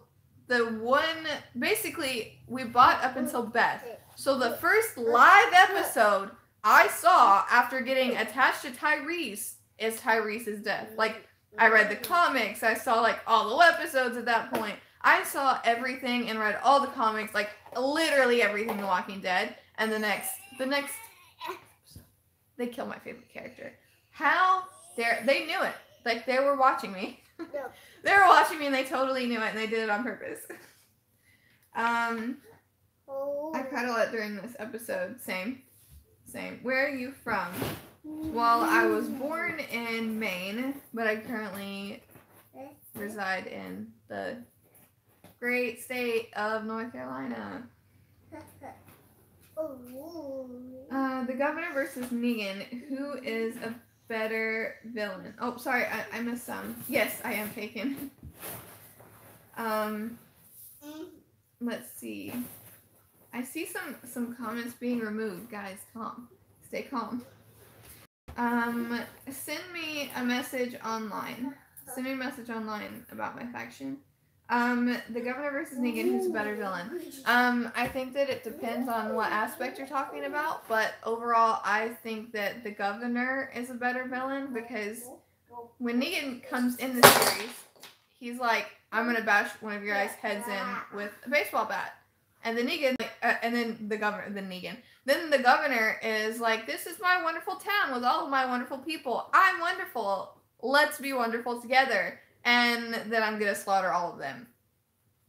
basically, we bought up until Beth. So the first live episode I saw after getting attached to Tyrese is Tyrese's death. Like, I read the comics, I saw like all the episodes at that point. I saw everything and read all the comics, like literally everything The Walking Dead. And the next they kill my favorite character. How dare they knew it. Like, they were watching me. They were watching me and they totally knew it and they did it on purpose. I cuddle it during this episode. Same. Where are you from? Well, I was born in Maine, but I currently reside in the great state of North Carolina. The Governor versus Negan. Who is a better villain? Oh, sorry, I missed some. Yes, I am taken. Let's see. I see some comments being removed. Guys, calm. Stay calm. Send me a message online. Send me a message online about my faction. The Governor versus Negan, who's a better villain? I think that it depends on what aspect you're talking about, but overall, I think that the Governor is a better villain because when Negan comes in the series, he's like, I'm gonna bash one of your guys' heads in with a baseball bat. And then Negan, then the Governor is like, this is my wonderful town with all of my wonderful people. I'm wonderful. Let's be wonderful together. And then I'm gonna slaughter all of them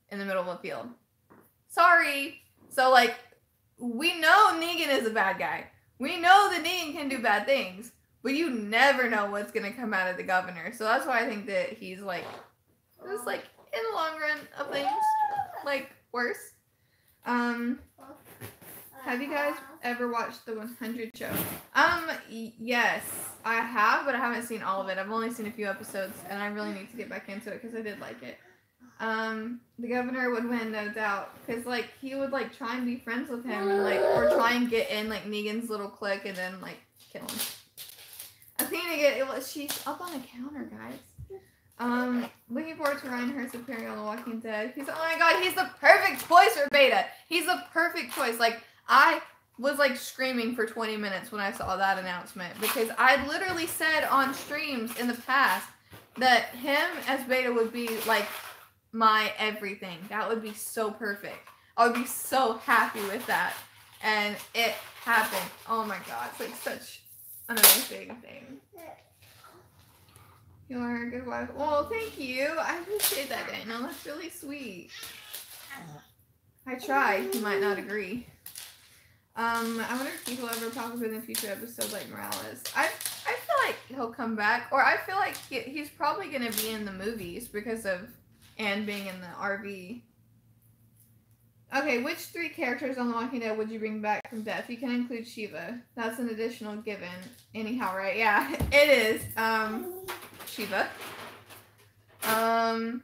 in the middle of a field. Sorry. So, like, we know Negan is a bad guy. We know that Negan can do bad things, but you never know what's gonna come out of the Governor. So that's why I think that he's like, just like in the long run of things, like worse. Have you guys ever watched the 100 show? Yes, I have, but I haven't seen all of it. I've only seen a few episodes, and I really need to get back into it because I did like it. The Governor would win, no doubt, because like he would like try and be friends with him, and like or try and get in like Negan's little clique, and then like kill him. Athena, she's up on the counter, guys. Looking forward to Ryan Hurst appearing on The Walking Dead. Oh my god, he's the perfect choice for Beta. He's the perfect choice. Like, I was like screaming for 20 minutes when I saw that announcement because I literally said on streams in the past that him as Beta would be like my everything. That would be so perfect. I would be so happy with that. And it happened. Oh my god, it's like such an amazing thing. You are a good wife. Well, thank you. I appreciate that, Daniel. That's really sweet. I tried. You might not agree. I wonder if people ever pop up in a future episode like Morales. I feel like he'll come back, or I feel like he's probably going to be in the movies because of Anne being in the RV. Okay, which 3 characters on The Walking Dead would you bring back from death? You can include Shiva. That's an additional given. Anyhow, right? Yeah, it is. Shiva. Oh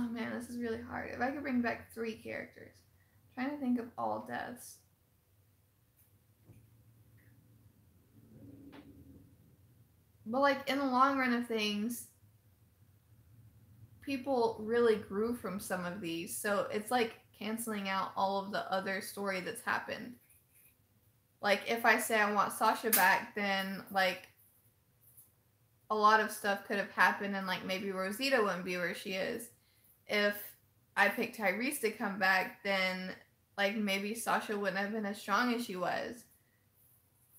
man, this is really hard. If I could bring back 3 characters. I'm trying to think of all deaths. But like in the long run of things, people really grew from some of these. So it's like canceling out all of the other story that's happened. Like, if I say I want Sasha back, then, like, a lot of stuff could have happened and, like, maybe Rosita wouldn't be where she is. If I pick Tyrese to come back, then, like, maybe Sasha wouldn't have been as strong as she was.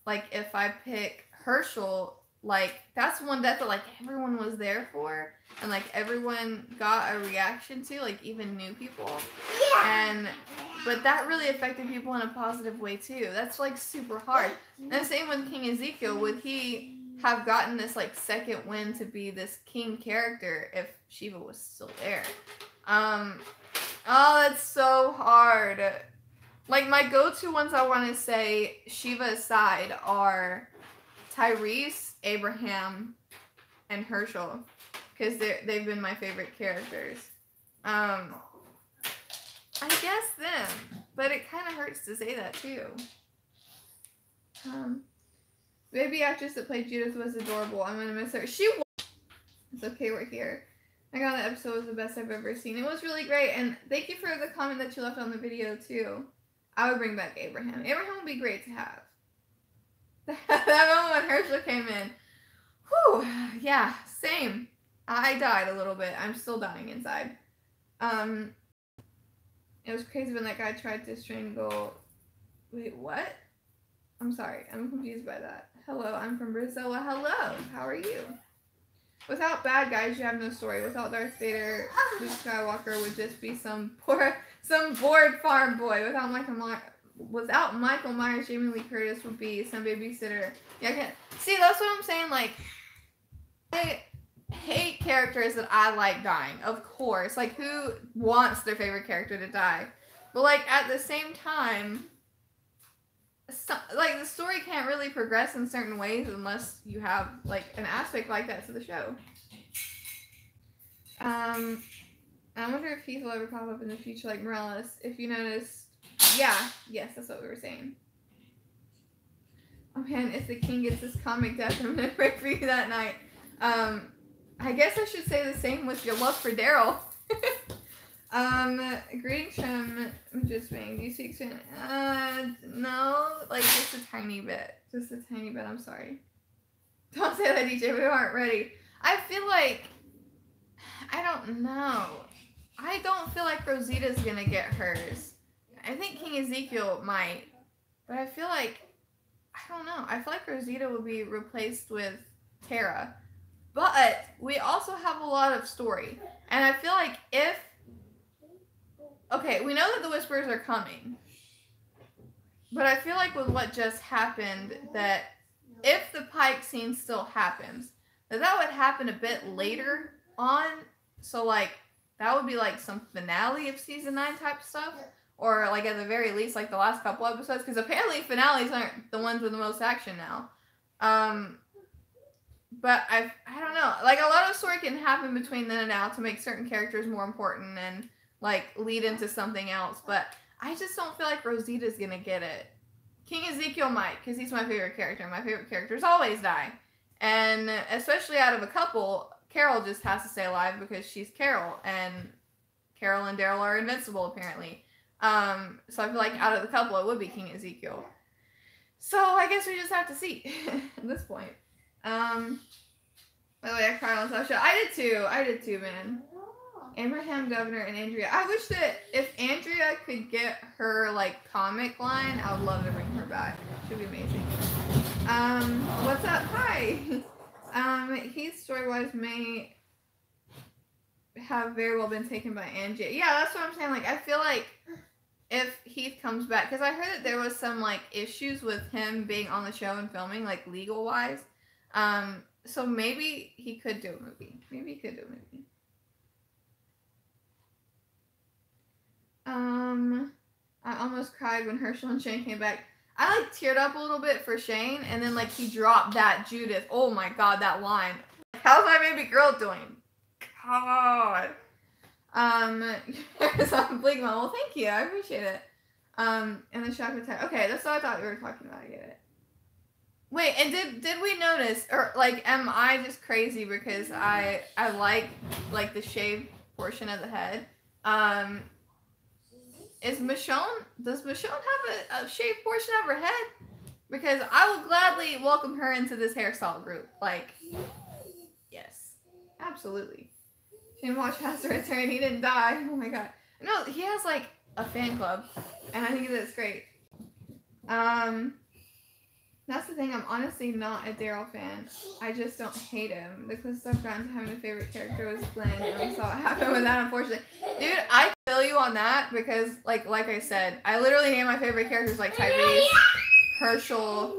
Like, if I pick Herschel, like, that's one death that, like, everyone was there for. And, like, everyone got a reaction to, like, even new people. Yeah. But that really affected people in a positive way, too. That's, like, super hard. And same with King Ezekiel. Would he have gotten this, like, second win to be this king character if Shiva was still there? Oh, that's so hard. Like, my go-to ones I want to say, Shiva aside, are Tyrese, Abraham, and Herschel. Because they've been my favorite characters. I guess them, but it kind of hurts to say that too. Baby actress that played Judith was adorable. I'm gonna miss her. She was. It's okay, we're here. I got the episode was the best I've ever seen. It was really great, and thank you for the comment that you left on the video too. I would bring back Abraham. Abraham would be great to have. That moment when Herschel came in. Whew, yeah, same. I died a little bit. I'm still dying inside. It was crazy when that guy tried to strangle... Wait, what? I'm sorry. I'm confused by that. Hello, I'm from Brazil. Hello, how are you? Without bad guys, you have no story. Without Darth Vader, Luke Skywalker would just be some bored farm boy. Without Michael Myers, Jamie Lee Curtis would be some babysitter. Yeah, I can't... See, that's what I'm saying. Like, I hate characters that I like dying. Of course, like who wants their favorite character to die? But like at the same time, like the story can't really progress in certain ways unless you have like an aspect like that to the show. I wonder if Heath will ever pop up in the future like Morales. If you notice, yes, that's what we were saying. Oh man, if the king gets his comic death, I'm gonna pray for you that night. I guess I should say the same with your love for Daryl. Greetings from just being. Do you speak Spanish? No, like just a tiny bit. Just a tiny bit, I'm sorry. Don't say that, DJ, we aren't ready. I feel like, I don't know. I don't feel like Rosita's gonna get hers. I think King Ezekiel might. But I feel like, I don't know. I feel like Rosita will be replaced with Tara. But we also have a lot of story. And I feel like if... Okay, we know that the Whisperers are coming. But I feel like with what just happened, that if the Pike scene still happens, that would happen a bit later on. So, like, that would be like some finale of season 9 type stuff. Or, like, at the very least, like, the last couple episodes. Because apparently finales aren't the ones with the most action now. But I don't know. Like, a lot of story can happen between then and now to make certain characters more important and, like, lead into something else. But I just don't feel like Rosita's gonna get it. King Ezekiel might, because he's my favorite character. My favorite characters always die. And especially out of a couple, Carol just has to stay alive because she's Carol. And Carol and Daryl are invincible, apparently. So I feel like out of the couple, it would be King Ezekiel. So I guess we just have to see at this point. By the way, I cried on Sasha. I did too, man. Abraham, Governor, and Andrea. I wish that if Andrea could get her, like, comic line, I would love to bring her back. Should be amazing. What's up? Hi! Heath's story-wise may have very well been taken by Andrea. Yeah, that's what I'm saying. Like, I feel like if Heath comes back, because I heard that there was some, like, issues with him being on the show and filming, like, legal-wise. So maybe he could do a movie. Maybe he could do a movie. I almost cried when Herschel and Shane came back. I, like, teared up a little bit for Shane, and then, like, he dropped that Judith. Oh my god, that line. How's my baby girl doing? God. Some Bleak Mom. Well, thank you. I appreciate it. And the shock attack. Okay, that's what I thought we were talking about. I get it. Wait, and did we notice, or, like, am I just crazy because I like, the shaved portion of the head? Does Michonne have a shaved portion of her head? Because I will gladly welcome her into this hairstyle group. Like, yes. Absolutely. Shane watched Pastor Return, he didn't die. Oh my god. No, he has, like, a fan club. And I think that's great. That's the thing, I'm honestly not a Daryl fan. I just don't hate him. The closest I've gotten to having a favorite character was Glenn, and we saw what happened with that, unfortunately. Dude, I feel you on that, because, like I said, I literally named my favorite characters like Tyrese, Herschel,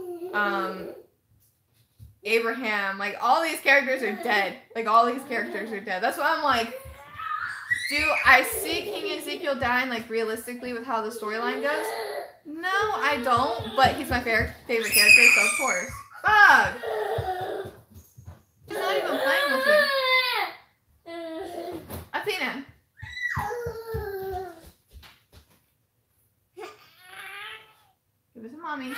Abraham, like, all these characters are dead. Like, all these characters are dead. That's why I'm like, do I see King Ezekiel dying, like, realistically with how the storyline goes? No, I don't, but he's my favorite character, so of course. Bug! He's not even playing with me. Athena! mommy.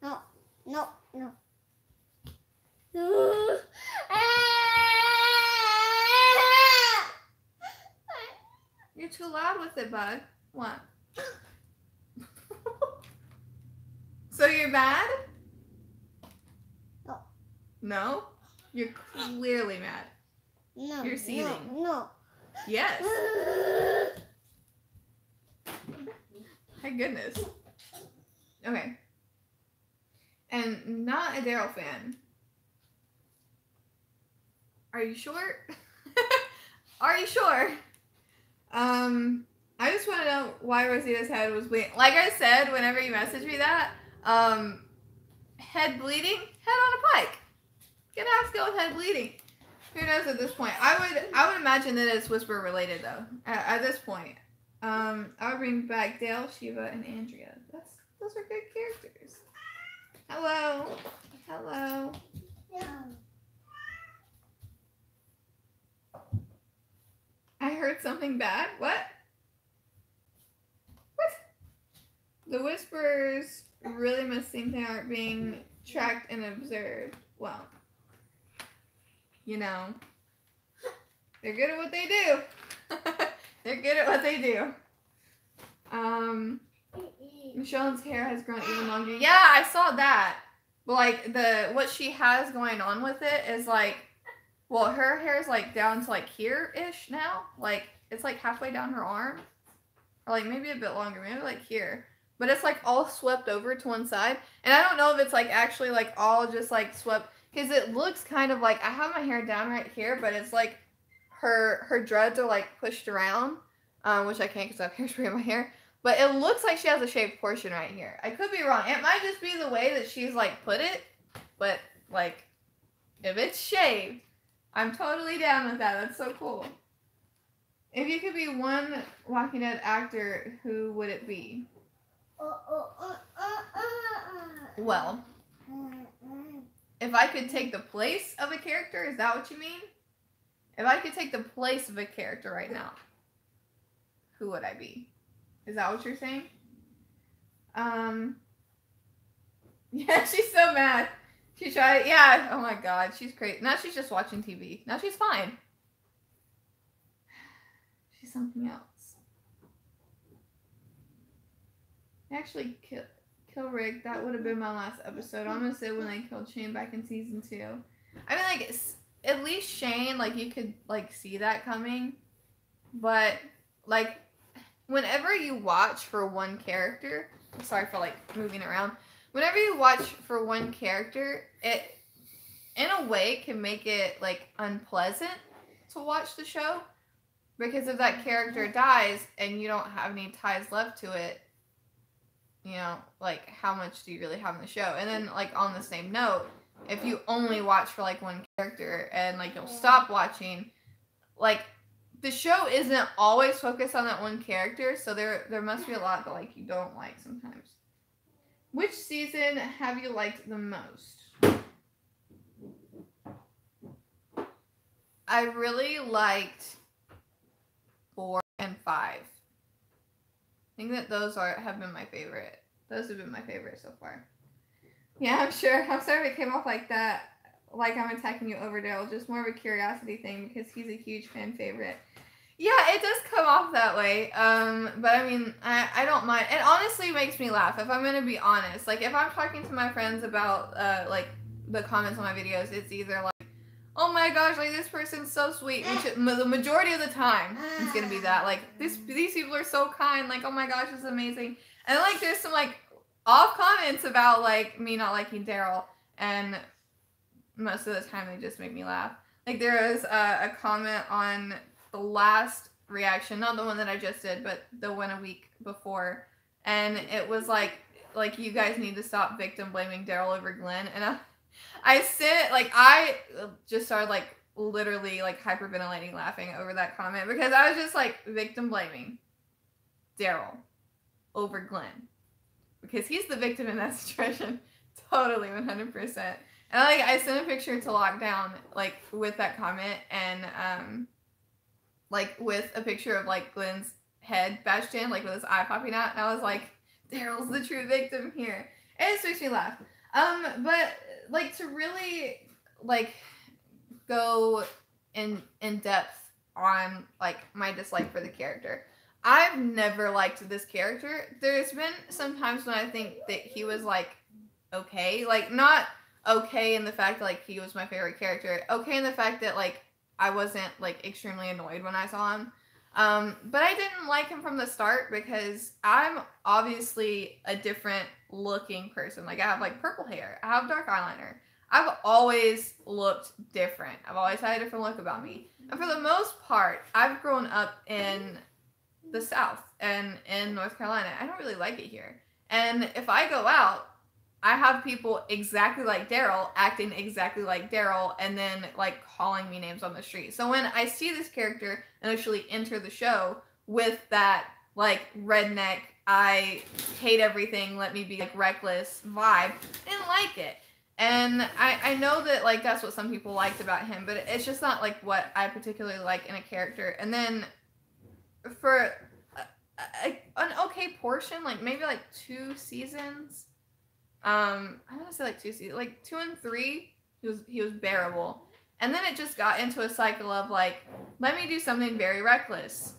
No, no, no. You're too loud with it, bud. What? So you're mad? No. No? You're clearly mad. No. You're seething. No. Yes. My goodness. Okay. And not a Daryl fan. Are you sure? Are you sure? I just want to know why Rosita's head was bleeding. Like I said, whenever you message me that, head bleeding, head on a pike. Gonna have to go with head bleeding. Who knows at this point? I would imagine that it's Whisper related though. At this point, I would bring back Dale, Shiva, and Andrea. Those are good characters. Hello. Hello. I heard something bad. What? What? The Whispers really must think they aren't being tracked and observed. Well, you know, they're good at what they do. They're good at what they do. Michelle's hair has grown even longer. Yeah, I saw that. But like what she has going on with it is like, well, her hair is like down to like here-ish now. Like it's like halfway down her arm. Or like maybe a bit longer, maybe like here. But it's like all swept over to one side. And I don't know if it's like actually like all just like swept. Because it looks kind of like, I have my hair down right here, but it's like her dreads are like pushed around. Which I can't because I have hairspray in my hair. But it looks like she has a shaved portion right here. I could be wrong. It might just be the way that she's like put it. But like, if it's shaved, I'm totally down with that. That's so cool. If you could be one Walking Dead actor, who would it be? Well, if I could take the place of a character, is that what you mean? If I could take the place of a character right now, who would I be? Is that what you're saying? Yeah, she's so mad. She tried, yeah, oh my god, she's crazy. Now she's just watching TV. Now she's fine. She's something else. Actually, kill Rick, that would have been my last episode. I'm gonna say when they killed Shane back in season 2. I mean, like, at least Shane, like, you could, like, see that coming. But, like, whenever you watch for one character, sorry for, like, moving around. Whenever you watch for one character, it, in a way, can make it, like, unpleasant to watch the show. Because if that character dies and you don't have any ties left to it, you know, like, how much do you really have in the show? And then, like, on the same note, if you only watch for, like, one character and, like, you'll stop watching, like, the show isn't always focused on that one character, so there must be a lot that, like, you don't like sometimes. Which season have you liked the most? I really liked 4 and 5. I think that those have been my favorite. Those have been my favorite so far. Yeah, I'm sure. I'm sorry if it came off like that. Like I'm attacking you over Dale. Just more of a curiosity thing because he's a huge fan favorite. Yeah, it does come off that way. But I mean, I don't mind. It honestly makes me laugh, if I'm going to be honest. Like, if I'm talking to my friends about, like, the comments on my videos, it's either like, oh my gosh, like, this person's so sweet. Which the majority of the time, it's going to be that. Like, these people are so kind. Like, oh my gosh, it's amazing. And, like, there's some, like, off comments about, like, me not liking Daryl. And most of the time, they just make me laugh. Like, there was a comment on the last reaction, not the one that I just did, but the one a week before. And it was like you guys need to stop victim blaming Daryl over Glenn. And I sent, like, I just started, like, literally, like, hyperventilating laughing over that comment because I was just, like, victim blaming Daryl over Glenn because he's the victim in that situation. Totally, 100%. And, like, I sent a picture to Lockdown, like, with that comment, and like with a picture of like Glenn's head bashed in, like with his eye popping out, and I was like, Daryl's the true victim here. And it makes me laugh. But like to really like go in depth on like my dislike for the character. I've never liked this character. There's been some times when I think that he was like okay, like not okay in the fact that like he was my favorite character, okay in the fact that like I wasn't like extremely annoyed when I saw him. But I didn't like him from the start because I'm obviously a different looking person. Like I have like purple hair, I have dark eyeliner. I've always looked different. I've always had a different look about me. And for the most part, I've grown up in the South and in North Carolina. I don't really like it here. And if I go out, I have people exactly like Daryl acting exactly like Daryl and then like calling me names on the street. So when I see this character initially enter the show with that like redneck, I hate everything, let me be like reckless vibe, I didn't like it. And I know that like that's what some people liked about him, but it's just not like what I particularly like in a character. And then for an okay portion, like maybe like 2 seasons, I want to say like 2 seasons, like 2 and 3, he was bearable. And then it just got into a cycle of like, let me do something very reckless.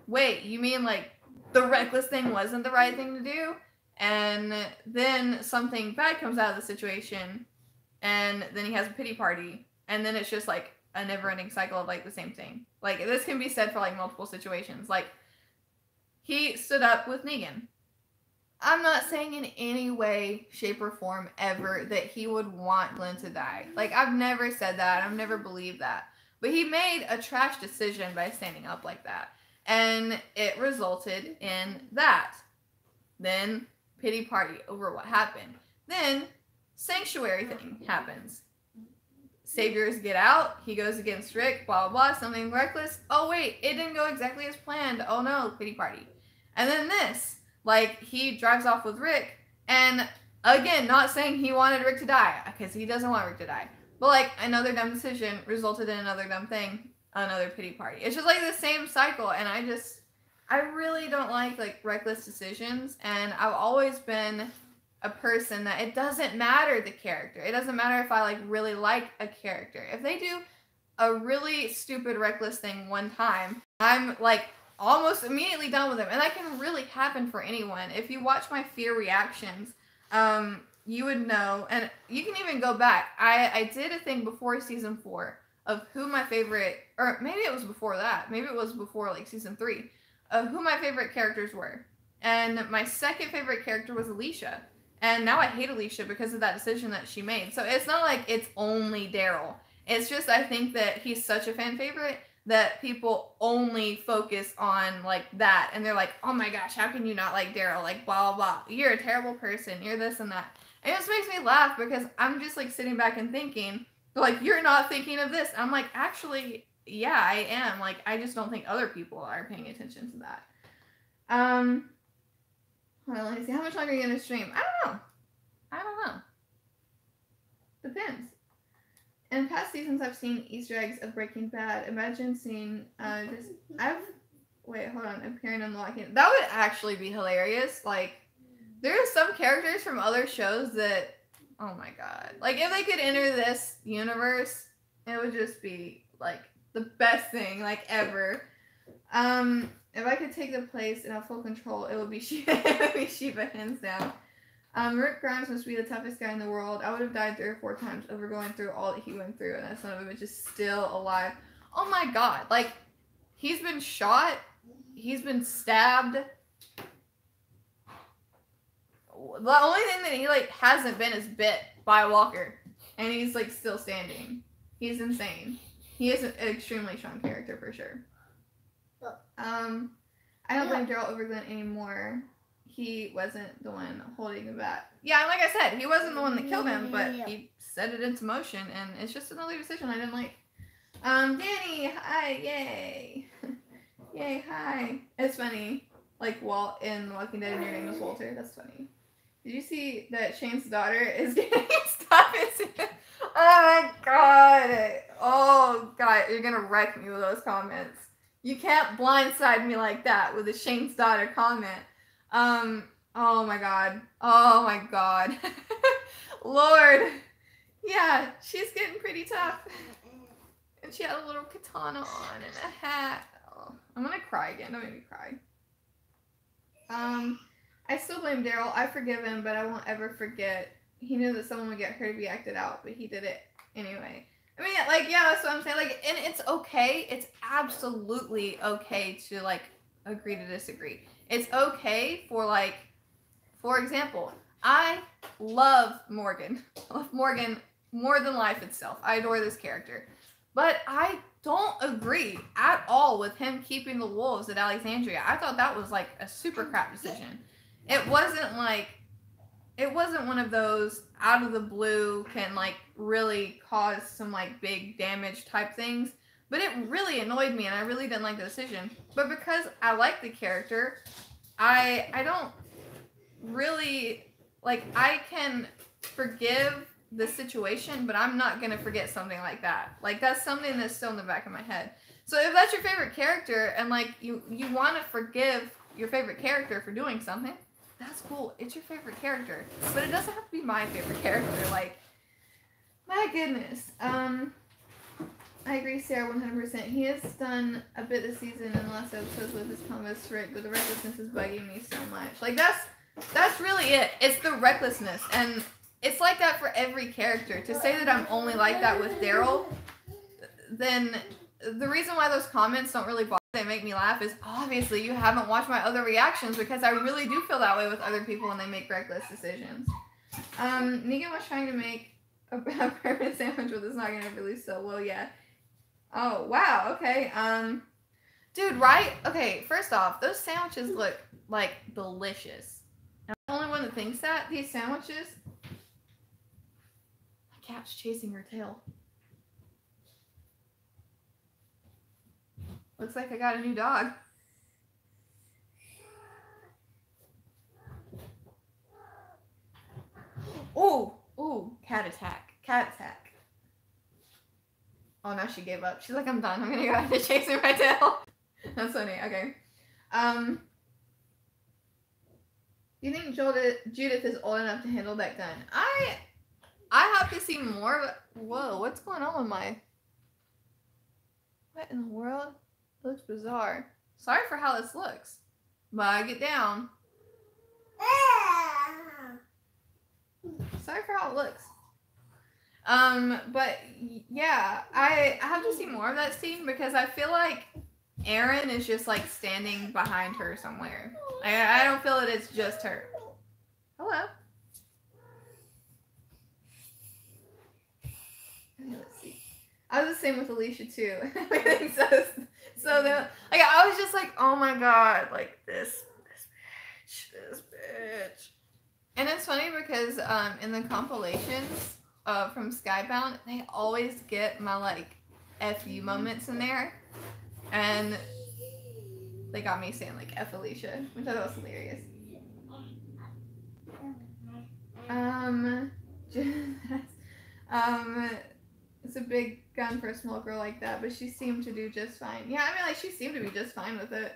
Wait, you mean like the reckless thing wasn't the right thing to do? And then something bad comes out of the situation, and then he has a pity party, and then it's just like a never-ending cycle of like the same thing. Like this can be said for like multiple situations. Like he stood up with Negan. I'm not saying in any way, shape, or form ever that he would want Glenn to die. Like I've never said that. I've never believed that. But he made a trash decision by standing up like that, and it resulted in that. Then pity party over what happened. Then sanctuary thing happens. Saviors get out. He goes against Rick. Blah, blah, blah. Something reckless. Oh, wait. It didn't go exactly as planned. Oh, no. Pity party. And then this. Like, he drives off with Rick. And, again, not saying he wanted Rick to die. Because he doesn't want Rick to die. But, like, another dumb decision resulted in another dumb thing. Another pity party. It's just, like, the same cycle. And I really don't like reckless decisions, and I've always been a person that it doesn't matter the character. It doesn't matter if I like really like a character. If they do a really stupid reckless thing one time, I'm like almost immediately done with them, and that can really happen for anyone. If you watch my fear reactions, you would know, and you can even go back. I did a thing before season 4 of who my favorite, or maybe it was before that. Maybe it was before like season 3. Of who my favorite characters were. And my second favorite character was Alicia. And now I hate Alicia because of that decision that she made. So it's not like it's only Daryl. It's just I think that he's such a fan favorite that people only focus on like that. And they're like, oh my gosh, how can you not like Daryl? Like blah, blah, blah. You're a terrible person. You're this and that. And it just makes me laugh because I'm just like sitting back and thinking, like, you're not thinking of this. I'm like, actually, yeah, I am. Like, I just don't think other people are paying attention to that. Hold on, let me see. How much longer are you going to stream? I don't know. Depends. In past seasons, I've seen Easter eggs of Breaking Bad. Imagine seeing, wait, hold on. Appearing on The Walking Dead. That would actually be hilarious. Like, there are some characters from other shows that, oh my god. Like, if they could enter this universe, it would just be, like, the best thing, like, ever. If I could take the place and have full control, it would be Shiva. It would be Shiva, hands down. Rick Grimes must be the toughest guy in the world. I would have died 3 or 4 times over going through all that he went through, and that son of a bitch is still alive. Oh my god. Like, he's been shot. He's been stabbed. The only thing that he, like, hasn't been is bit by a walker. And he's, like, still standing. He's insane. He is an extremely strong character, for sure. I don't blame Daryl over Glenn anymore. He wasn't the one holding the bat. Yeah, like I said, he wasn't the one that killed him, but he set it into motion, and it's just another decision I didn't like. Danny, hi, yay. Yay, hi. It's funny, like Walt in The Walking Dead and your name is Walter. That's funny. Did you see that Shane's daughter is getting stuff into my god. Oh god, you're gonna wreck me with those comments. You can't blindside me like that with a Shane's daughter comment. Oh my god. Oh my god. Lord. Yeah, she's getting pretty tough. And she had a little katana on and a hat. Oh, I'm gonna cry again. Don't make me cry. I still blame Daryl. I forgive him, but I won't ever forget. He knew that someone would get hurt if he acted out, but he did it anyway. I mean, like, yeah, that's what I'm saying. Like, and it's okay. It's absolutely okay to, like, agree to disagree. It's okay for, like, for example, I love Morgan. I love Morgan more than life itself. I adore this character. But I don't agree at all with him keeping the wolves at Alexandria. I thought that was, like, a super crap decision. It wasn't, like, it wasn't one of those out of the blue can, like, really cause some, like, big damage type things. But it really annoyed me, and I really didn't like the decision. But because I like the character, I don't really, like, I can forgive the situation, but I'm not going to forget something like that. Like, that's something that's still in the back of my head. So if that's your favorite character, and, like, you want to forgive your favorite character for doing something, that's cool. It's your favorite character. But it doesn't have to be my favorite character. Like, my goodness. I agree, Sarah, 100%. He has done a bit this season in the last episodes with his comments, Rick, but the recklessness is bugging me so much. Like, that's really it. It's the recklessness. And it's like that for every character. To say that I'm only like that with Daryl, then the reason why those comments don't really bother, they make me laugh, is obviously you haven't watched my other reactions, because I really do feel that way with other people when they make reckless decisions. Negan was trying to make a permanent sandwich with his noggin really so well, yeah. Oh, wow, okay. Dude, right? Okay, first off, those sandwiches look, like, delicious. I'm the only one that thinks that. These sandwiches... My cat's chasing her tail. Looks like I got a new dog. Ooh, ooh, cat attack. Cat attack. Oh, now she gave up. She's like, I'm done. I'm gonna go out to chasing my tail. That's funny. Okay. Do you think Judith is old enough to handle that gun? I have to see more of it. Whoa, what's going on with my... What in the world? It looks bizarre. Sorry for how this looks. But get down. Sorry for how it looks. But yeah, I have to see more of that scene, because I feel like Aaron is just, like, standing behind her somewhere. I don't feel that it's just her. Hello. Okay, let's see. I was the same with Alicia too. I think so then, like, I was just like, oh my god, like, this bitch. And it's funny because in the compilations from Skybound, they always get my, like, FU moments in there. And they got me saying, like, F Alicia, which I thought was hilarious. It's a big gun for a small girl like that, but she seemed to do just fine. Yeah, I mean, like, she seemed to be just fine with it.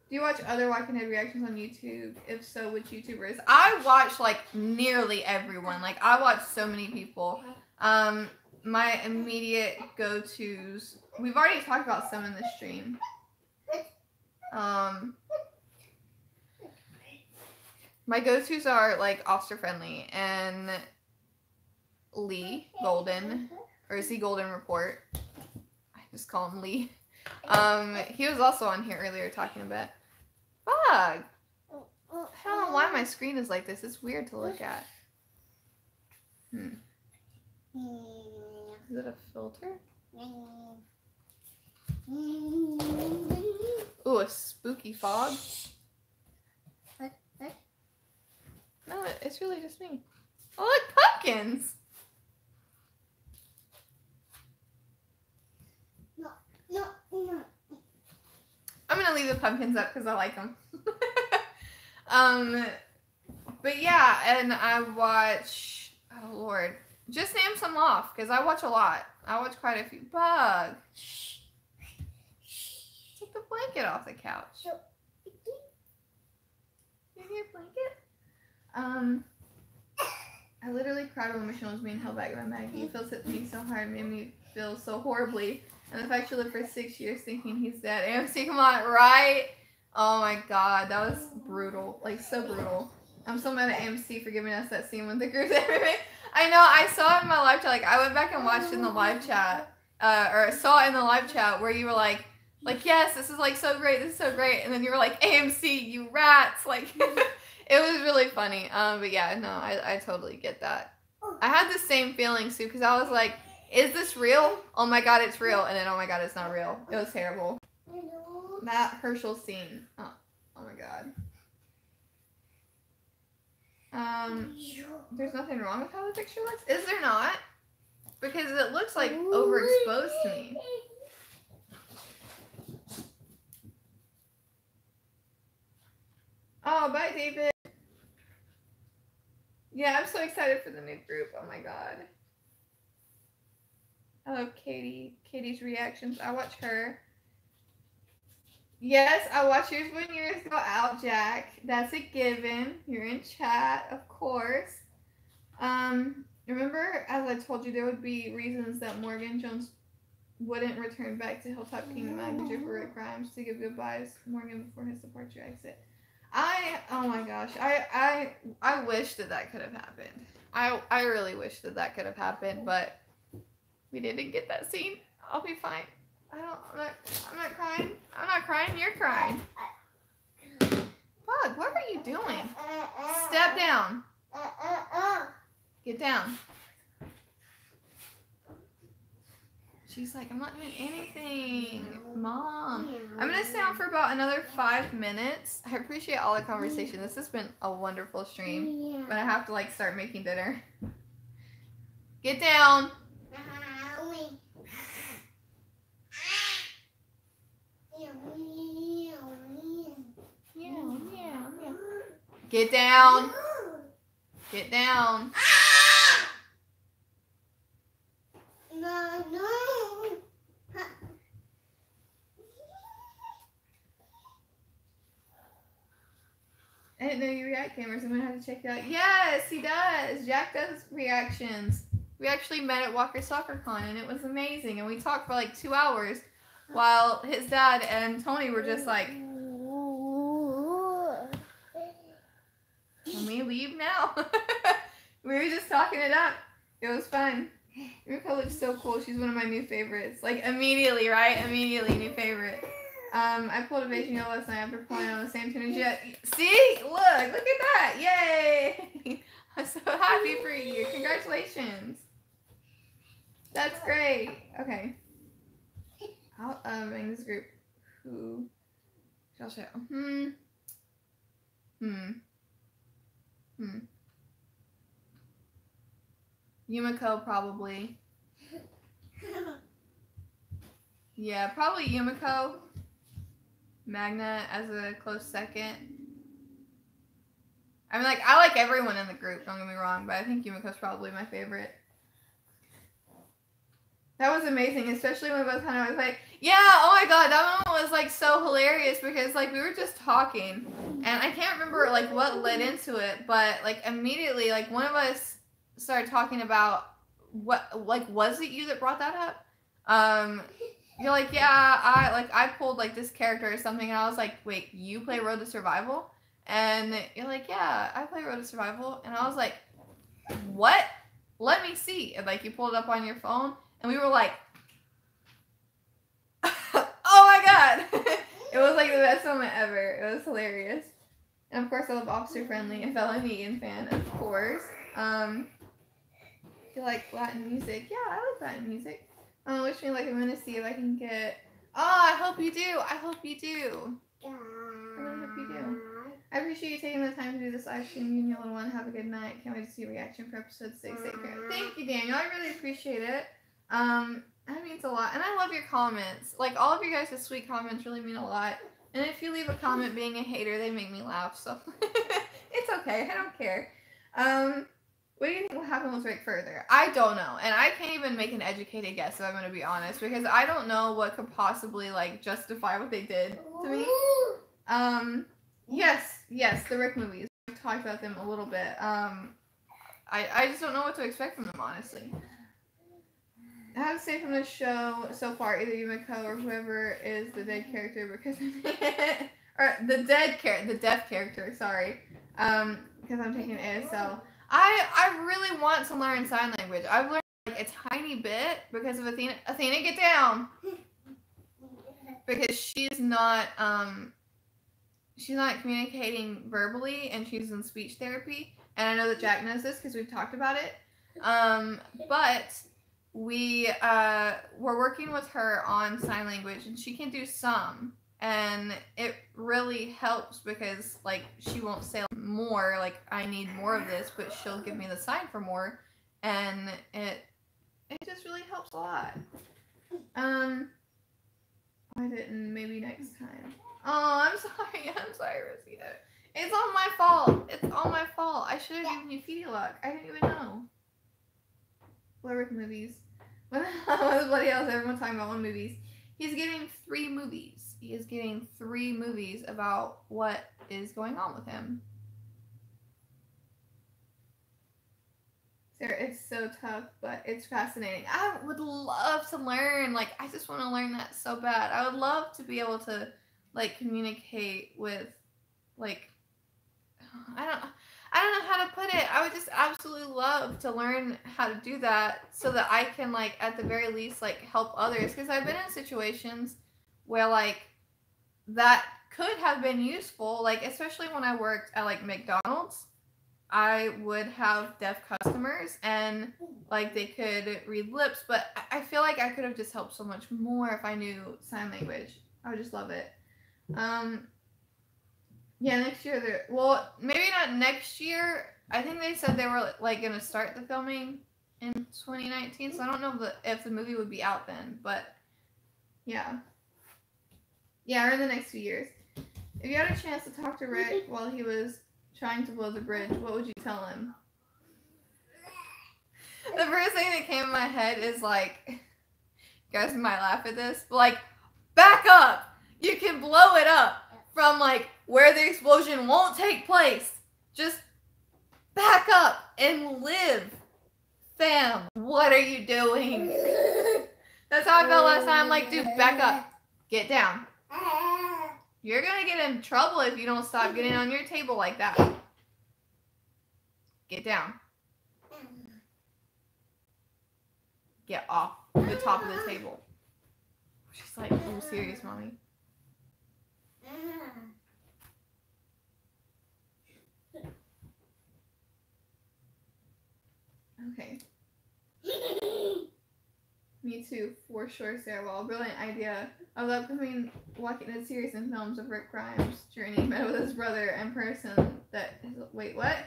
Do you watch other Walking Dead reactions on YouTube? If so, which YouTubers? I watch, like, nearly everyone. Like, I watch so many people. My immediate go-tos... We've already talked about some in the stream. My go-tos are, like, Officer Friendly and Lee Golden, or Z Golden Report. I just call him Lee. He was also on here earlier talking about... Bug! I don't know why my screen is like this. It's weird to look at. Is it a filter? Ooh, a spooky fog? No, it's really just me. Oh, look, pumpkins! No. I'm gonna leave the pumpkins up because I like them. But yeah, and I watch... Oh, Lord. Just name some off, because I watch a lot. I watch quite a few. Bug. Take the blanket off the couch. You need a blanket? I literally cried when Michelle was being held back by Maggie. He feels it me so hard, made me feel so horribly. And the fact she lived for 6 years thinking he's dead. AMC, come on, right? Oh my god, that was brutal. Like, so brutal. I'm so mad at AMC for giving us that scene with the group and everything. I know, I saw it in my live chat. Like, I went back and watched in the live chat. Or saw it in the live chat where you were like, yes, this is like so great, this is so great. And then you were like, AMC, you rats. Like, it was really funny. But yeah, no, I totally get that. I had the same feeling, too, because I was like, is this real? Oh my god, it's real. And then, oh my god, it's not real. It was terrible. That Herschel scene. Oh my god. There's nothing wrong with how the picture looks? Is there not? Because it looks like overexposed to me. Oh, bye, David. Yeah, I'm so excited for the new group. Oh my god. I love Katie. Katie's reactions. I watch her. Yes, I watched yours when yours go out, Jack. That's a given. You're in chat, of course. Remember, as I told you, there would be reasons that Morgan Jones wouldn't return back to Hilltop Kingdom manager for Rick Grimes to give goodbyes Morgan before his departure exit. Oh my gosh, I wish that could have happened. I really wish that could have happened, but we didn't get that scene. I'll be fine. I'm not crying. I'm not crying. You're crying. Bug, what are you doing? Step down. Get down. She's like, I'm not doing anything. Mom. I'm going to stay on for about another 5 minutes. I appreciate all the conversation. This has been a wonderful stream. But I have to like start making dinner. Get down. Get down. Get down. No. I didn't know you react cameras. I'm gonna have to check it out. Yes, he does. Jack does reactions. We actually met at Walker Soccer Con and it was amazing. And we talked for like 2 hours while his dad and Tony were just like, can we leave now? We were just talking it up. It was fun. Yumiko looks so cool. She's one of my new favorites. Like immediately, right? Immediately new favorite. I pulled a Beijing last night after playing on the same tune as yet. See? Look at that. Yay. I'm so happy for you. Congratulations. That's great. Okay. I'll bring this group. Who shall show? Yumiko probably. Yeah, probably Yumiko. Magna as a close second. I mean, like, I like everyone in the group, don't get me wrong, but I think Yumiko's probably my favorite. That was amazing, especially when both kind of was like, yeah, oh my god, that moment was like so hilarious because like we were just talking and I can't remember like what led into it, but like immediately like one of us started talking about what, like, was it you that brought that up? You're like, yeah, I pulled like this character or something, and I was like, wait, you play Road to Survival? And you're like, yeah, I play Road to Survival, and I was like, what? Let me see. And like you pulled it up on your phone, and we were like, oh my god, it was like the best moment ever. It was hilarious. And of course, I love Officer Friendly, a fellow Negan fan, of course. You like Latin music? Yeah, I like Latin music. Wish me like I'm gonna see if I can get. Oh, I hope you do. I hope you do. I really hope you do. I appreciate you taking the time to do this live stream. You and your little one have a good night. Can't wait to see your reaction for episode 6. Thank you, Daniel. I really appreciate it. That means a lot, and I love your comments. Like all of you guys' sweet comments really mean a lot. And if you leave a comment being a hater, they make me laugh. So it's okay. I don't care. What do you think will happen with Rick further? I don't know, and I can't even make an educated guess if I'm going to be honest, because I don't know what could possibly like justify what they did to me. Yes, the Rick movies. We've talked about them a little bit. I just don't know what to expect from them, honestly. I have to say from this show so far, either Yumiko or whoever is the dead character, because or the deaf character. Sorry, because I'm taking ASL. I really want to learn sign language. I've learned like a tiny bit because of Athena. Athena, get down! Because she's not communicating verbally, and she's in speech therapy. And I know that Jack knows this because we've talked about it. But we're working with her on sign language, and she can do some. And it really helps because, like, she won't say more, like, I need more of this, but she'll give me the sign for more. And it just really helps a lot. I didn't. Maybe next time. Oh, I'm sorry. I'm sorry, Rosita. It's all my fault. It's all my fault. I should have given you Fediluck. I didn't even know. What movies? What else? Everyone's talking about one movies. He's getting 3 movies. He is getting 3 movies about what is going on with him. Sarah, it's so tough, but it's fascinating. I would love to learn. Like, I just want to learn that so bad. I would love to be able to, like, communicate with, like, I don't know how to put it. I would just absolutely love to learn how to do that so that I can, like, at the very least, like, help others. Because I've been in situations where, like, that could have been useful. Like, especially when I worked at, like, McDonald's. I would have deaf customers and like they could read lips, but I feel like I could have just helped so much more if I knew sign language. I would just love it. Yeah, next year well, maybe not next year. I think they said they were like going to start the filming in 2019, so I don't know if the movie would be out then, but yeah, or in the next few years. If you had a chance to talk to Rick while he was trying to blow the bridge, what would you tell him? The first thing that came in my head is like, you guys might laugh at this, but like, back up! You can blow it up from like where the explosion won't take place. Just back up and live. Fam, what are you doing? That's how I felt last time. I'm like, dude, back up. Get down. You're gonna get in trouble if you don't stop getting on your table like that. Get down. Get off the top of the table. She's like, are you serious, mommy? Okay. Me too, for sure, Sarah. Well, brilliant idea of the upcoming Walking Dead series and films of Rick Grimes' journey met with his brother and person that is, wait, what?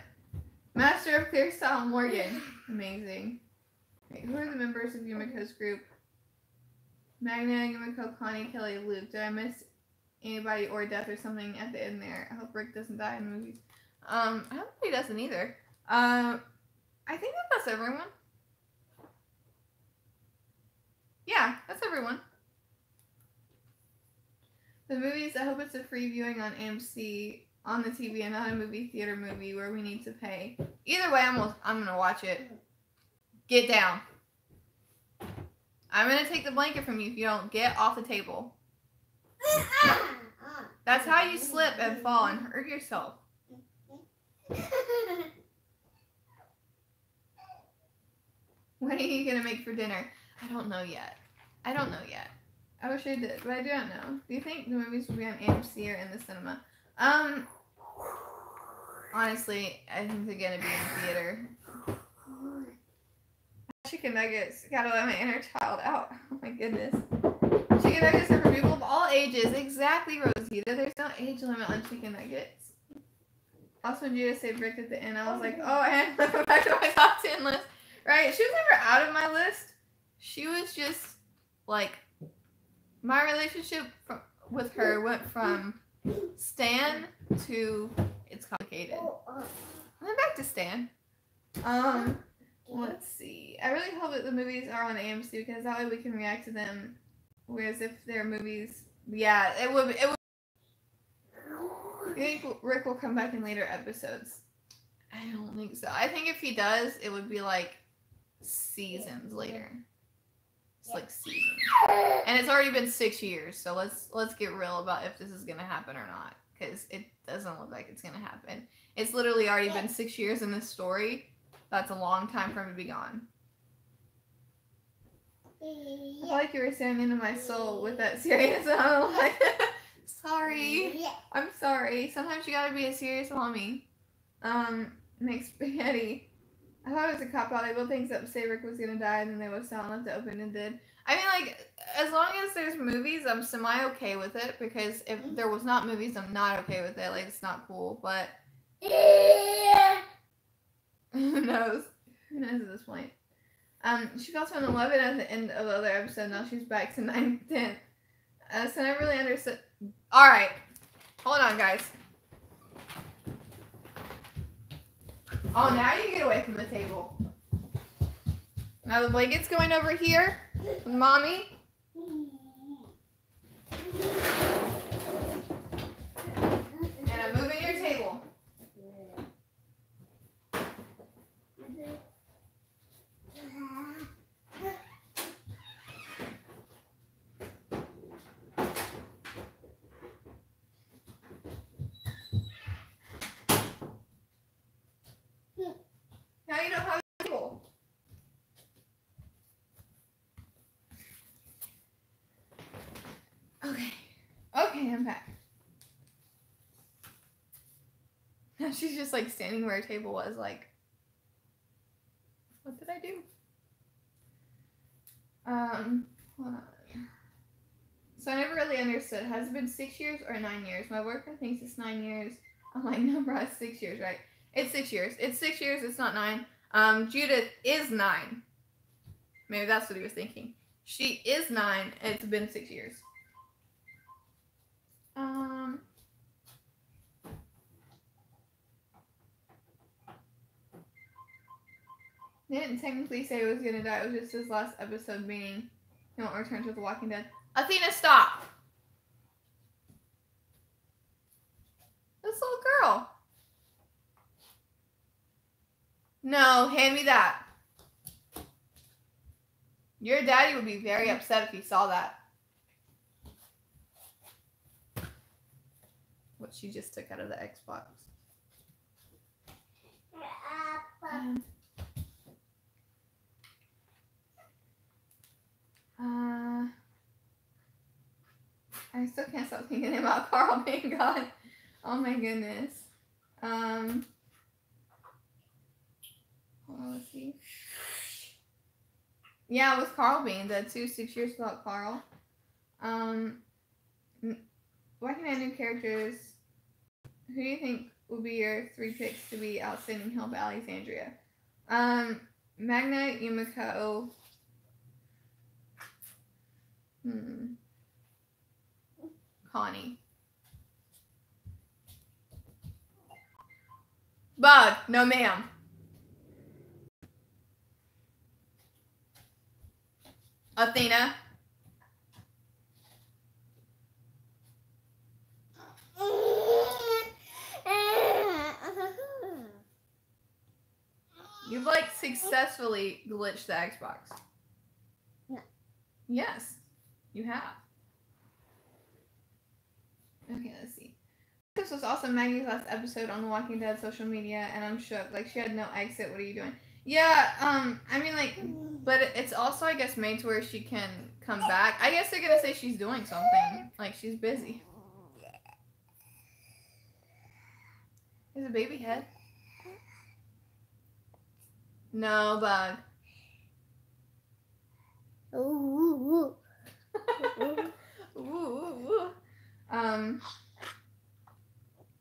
Master of Clear Style Morgan. Amazing. Okay, who are the members of Yumiko's group? Magna, Yumiko, Connie, Kelly, Luke. Did I miss anybody or death or something at the end there? I hope Rick doesn't die in the movies. I don't think he doesn't either. I think that's everyone. Yeah, that's everyone. The movies, I hope it's a free viewing on AMC on the TV and not a movie theater movie where we need to pay. Either way, I'm gonna watch it. Get down. I'm gonna take the blanket from you if you don't get off the table. That's how you slip and fall and hurt yourself. What are you gonna make for dinner? I don't know yet. I wish I did, but I don't know. Do you think the movies will be on AMC or in the cinema? Honestly, I think they're gonna be in theater. Chicken nuggets. Gotta let my inner child out. Oh my goodness. Chicken nuggets are for people of all ages. Exactly, Rosita. There's no age limit on chicken nuggets. Also, when Judah said Rick at the end, I was like, oh, I had to go back to my top 10 list. Right? She was never out of my list. She was just, like, my relationship with her went from Stan to it's complicated. I went back to Stan. Let's see. I really hope that the movies are on AMC because that way we can react to them. Whereas if they're movies, yeah, it would. You think Rick will come back in later episodes? I don't think so. I think if he does, it would be like seasons later. It's like seasons, and it's already been 6 years. So let's get real about if this is gonna happen or not, because it doesn't look like it's gonna happen. It's literally already been 6 years in this story. That's a long time for him to be gone. I feel like you were staring into my soul with that serious. Sorry. I'm sorry. Sometimes you gotta be a serious mommy. Make spaghetti. I thought it was a cop out. They both think that Rick was gonna die, and then they both sound left it open and did. I mean, like, as long as there's movies, I'm semi okay with it. Because if there was not movies, I'm not okay with it. Like, it's not cool. But who knows? Who knows at this point? She fell to an 11 at the end of the other episode. Now she's back to 9, 10. So I really understood. All right, hold on, guys. Oh, now you get away from the table. Now the blanket's going over here with mommy. And I'm moving your table. Now you don't have a table. Okay. Okay, I'm back. Now she's just like standing where her table was, like, what did I do? Hold on. So I never really understood. Has it been 6 years or 9 years? My boyfriend thinks it's 9 years. I'm like, no, bro, it's 6 years, right? It's 6 years. It's 6 years. It's not 9. Judith is 9. Maybe that's what he was thinking. She is 9. And it's been 6 years. They didn't technically say he was gonna die. It was just his last episode, meaning he won't return to The Walking Dead. Athena, stop! This little girl. No, hand me that. Your daddy would be very upset if he saw that. What she just took out of the Xbox. I still can't stop thinking about Carl being gone. Oh my goodness. Hold on, let's see. Yeah, with Carl being dead too. 6 years without Carl. Walking Dead new characters. Who do you think would be your 3 picks to be outstanding help Alexandria? Magna, Yumiko. Connie. Bug, no ma'am. Athena. You've like successfully glitched the Xbox. No. Yes, you have. Okay, let's see. This was also Maggie's last episode on The Walking Dead social media, and I'm shook. Like, she had no exit. What are you doing? Yeah, I mean, like, but it's also, I guess, made to where she can come back. I guess they're gonna say she's doing something. Like, she's busy. Is a baby head? No, Bug. Ooh. Ooh.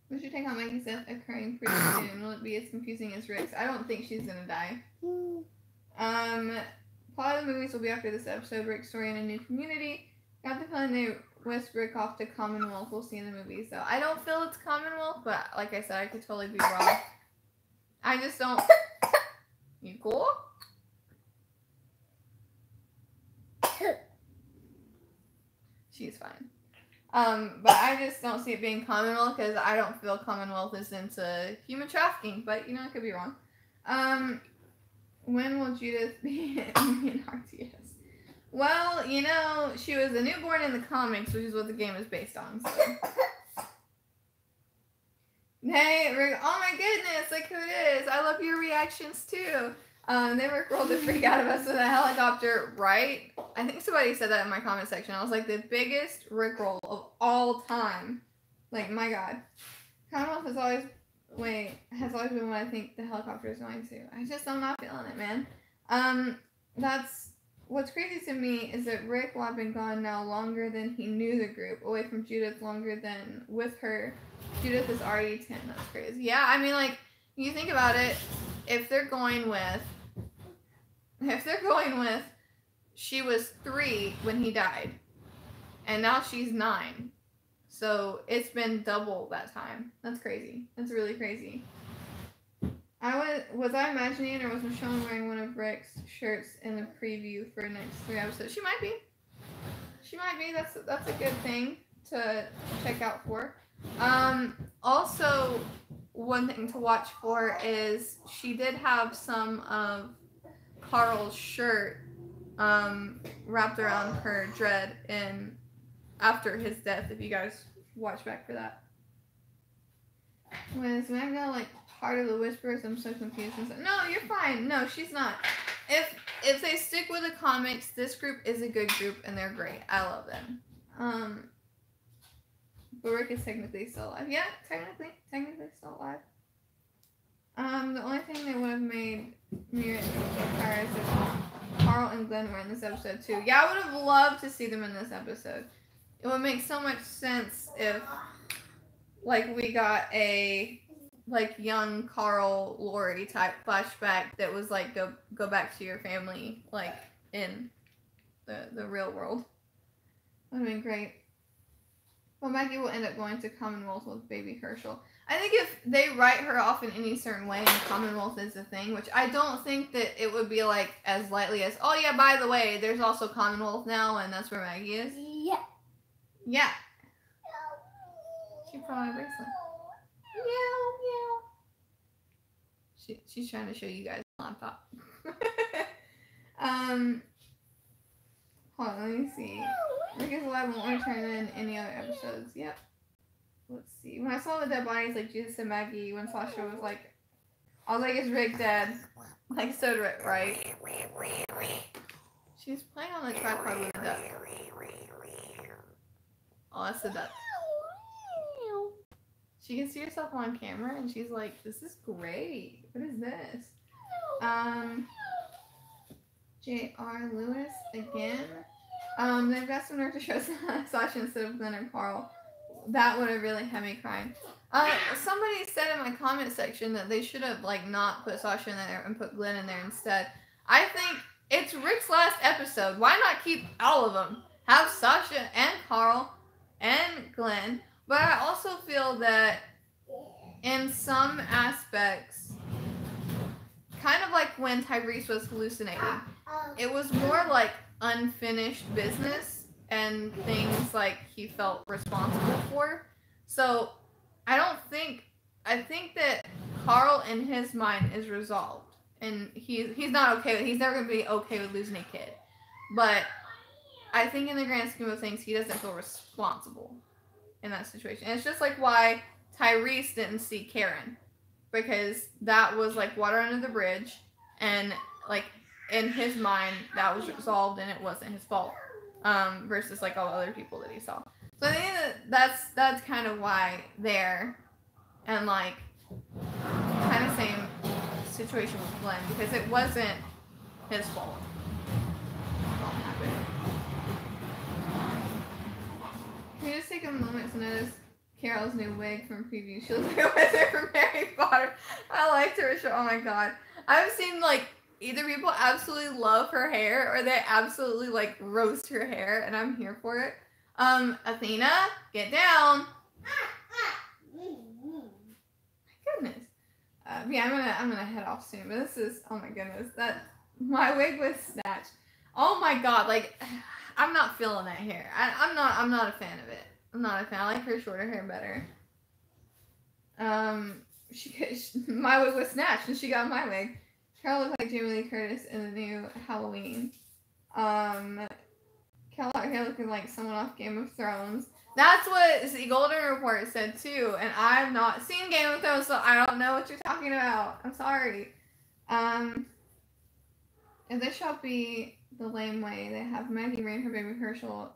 What's your take on Maggie's death occurring pretty soon? Will it be as confusing as Rick's? I don't think she's gonna die. Plot of the movies will be after this episode. Rick's story in a new community. Got the feeling they whisked Rick off to Commonwealth. We'll see in the movie. So I don't feel it's Commonwealth, but like I said, I could totally be wrong. I just don't. You cool? She's fine. But I just don't see it being Commonwealth because I don't feel Commonwealth is into human trafficking. But, you know, I could be wrong. When will Judith be in RTS? Well, you know, she was a newborn in the comics, which is what the game is based on. So. Hey, Rick, oh my goodness, look who it is. I love your reactions too. They were rolled the freak out of us with a helicopter, right? I think somebody said that in my comment section. I was like, the biggest Rickroll of all time. Like, my God. Commonwealth has always been what I think the helicopter is going to. I'm not feeling it, man. That's, what's crazy to me is that Rick will have been gone now longer than he knew the group, away from Judith longer than with her. Judith is already 10. That's crazy. Yeah, I mean, like, you think about it, if they're going with, she was 3 when he died, and now she's 9. So it's been double that time. That's crazy. That's really crazy. Was I imagining, or was Michonne wearing one of Rick's shirts in the preview for the next 3 episodes? She might be. That's a good thing to check out for. Also, one thing to watch for is she did have some of Carl's shirt wrapped around her dread after his death, if you guys watch back for that. Was Magda like part of the Whispers? I'm so confused. No, you're fine. No, she's not. If they stick with the comics, this group is a good group and they're great. I love them. But Rick is technically still alive. Yeah, technically still alive. The only thing they would have made me is if Carl and Glenn were in this episode too. Yeah, I would have loved to see them in this episode. It would make so much sense if, like, we got a, like, young Carl Lori type flashback that was like go back to your family, like, in the real world. Would have been great. Well, Maggie will end up going to Commonwealth with baby Herschel. I think if they write her off in any certain way and Commonwealth is a thing, which I don't think that it would be like as lightly as, oh yeah, by the way, there's also Commonwealth now and that's where Maggie is. Yeah. Yeah. She probably bracelet. Meow, meow. She's trying to show you guys the laptop. Hold on, let me see. Rick is alive won't return in any other episodes. Yep. Let's see. When I saw the dead bodies, like Jesus and Maggie, when Sasha was like, I was like, is Rick dead? Like, so right? She's playing on the tripod with a duck. Oh, that's a duck. She can see herself on camera, and she's like, this is great. What is this? J.R. Lewis again. They've got some nerve to show Sasha instead of Glenn and Carl. That would have really had me crying. Somebody said in my comment section that they should have, like, not put Sasha in there and put Glenn in there instead. I think it's Rick's last episode. Why not keep all of them? Have Sasha and Carl and Glenn. But I also feel that in some aspects, kind of like when Tyrese was hallucinating, it was more like unfinished business and things like he felt responsible for. So I think that Carl in his mind is resolved and he's not okay with, he's never gonna be okay with losing a kid. But I think in the grand scheme of things, he doesn't feel responsible in that situation. And it's just like why Tyrese didn't see Karen, because that was like water under the bridge, and like in his mind that was resolved and it wasn't his fault, versus like all the other people that he saw. So I think that's kind of why there, and like kind of same situation with Glenn, because it wasn't his fault. Can you just take a moment to notice Carol's new wig from preview? She looks like a wizard from Harry Potter. I liked her. Oh my god. I've seen like either people absolutely love her hair or they absolutely like roast her hair, and I'm here for it. Athena, get down. My goodness. yeah, I'm gonna head off soon. But this is, oh my goodness, that my wig was snatched. Oh my god, like I'm not feeling that hair. I'm not a fan of it. I'm not a fan. I like her shorter hair better. My wig was snatched and she got my wig. Carol looked like Jamie Lee Curtis in the new Halloween. Carol out here looking like someone off Game of Thrones. That's what the Golden Report said too, and I've not seen Game of Thrones, so I don't know what you're talking about. I'm sorry. If this shall be the lame way, they have Maggie Rain, her baby Herschel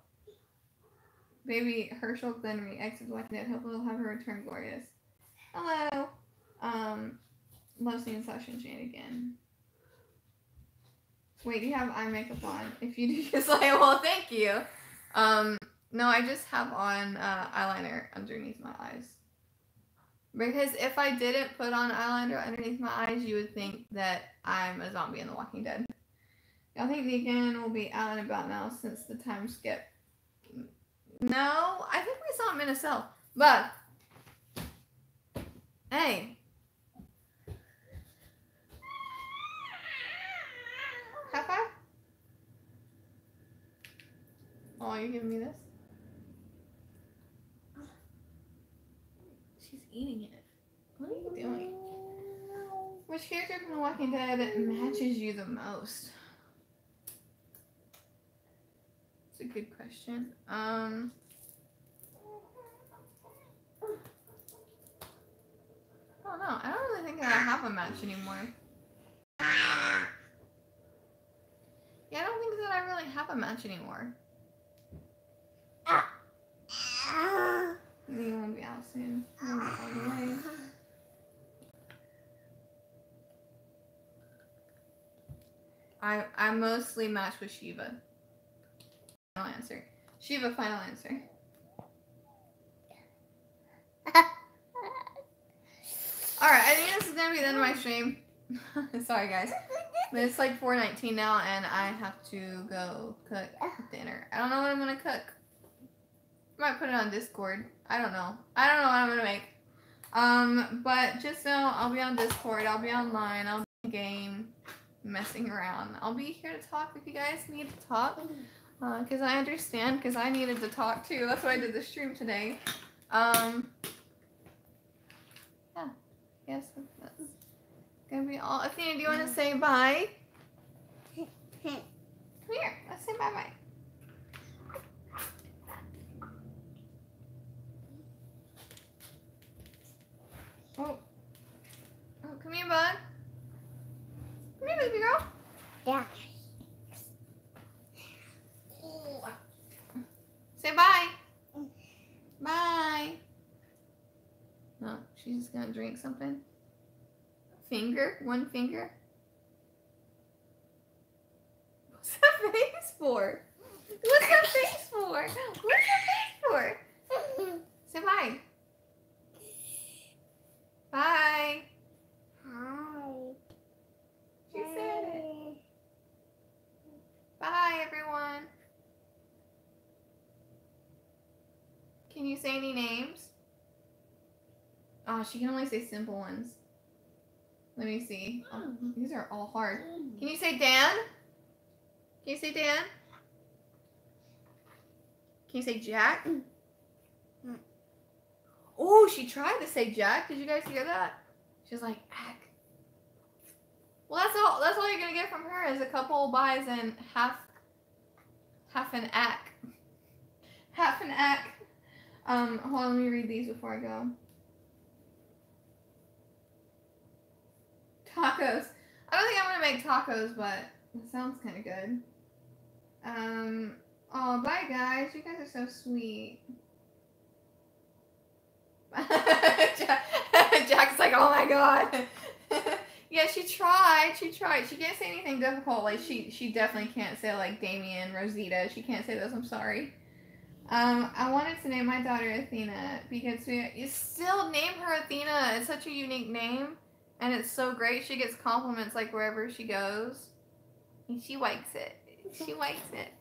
Glenry, ex of Walking Dead. Hopefully we'll have her return glorious. Hello. Love seeing Sasha and Shane again. Wait, do you have eye makeup on? If you do, just like, well, thank you. No, I just have on eyeliner underneath my eyes. Because if I didn't put on eyeliner underneath my eyes, you would think that I'm a zombie in The Walking Dead. I think the again will be out and about now since the time skip. No, I think we saw him in a cell. But, hey. High five? Oh, you're giving me this? She's eating it. What are you doing? Which character from The Walking Dead matches you the most? It's a good question. I don't know. I don't really think that I have a match anymore. Yeah, I don't think that I really have a match anymore. You won't be out soon. You won't be all the way. I mostly match with Shiva. Final answer. Shiva, final answer. Alright, I think this is gonna be the end of my stream. Sorry guys. But it's like 4:19 now and I have to go cook dinner. I don't know what I'm gonna cook. I might put it on Discord. I don't know. I don't know what I'm gonna make. But just know I'll be on Discord, I'll be online, I'll be in game, messing around. I'll be here to talk if you guys need to talk. Because I understand, because I needed to talk too. That's why I did the stream today. Yeah. Yes, that's gonna be all. Athena, do you want to say bye? Come here. Let's say bye-bye. Oh. Oh, come here, bud. Come here, baby girl. Yeah. Say bye. Bye. No, she's just gonna drink something. Finger? One finger? What's that face for? What's that face for? What's that face for? Say bye. Bye. Hi. She said it. Bye, everyone. Can you say any names? Oh, she can only say simple ones. Let me see. Oh, these are all hard. Can you say Dan? Can you say Dan? Can you say Jack? Oh, she tried to say Jack. Did you guys hear that? She's like, Ack. Well, that's all you're gonna get from her is a couple buys and half an ack. Half an ack. Hold on, let me read these before I go. Tacos. I don't think I'm gonna make tacos, but it sounds kind of good. Oh, bye guys. You guys are so sweet. Jack's like, oh my god. Yeah, she tried. She tried. She can't say anything difficult. Like she definitely can't say like Damien, Rosita. She can't say those. I'm sorry. I wanted to name my daughter Athena because you still name her Athena. It's such a unique name. And it's so great. She gets compliments like wherever she goes. And she likes it. She likes it.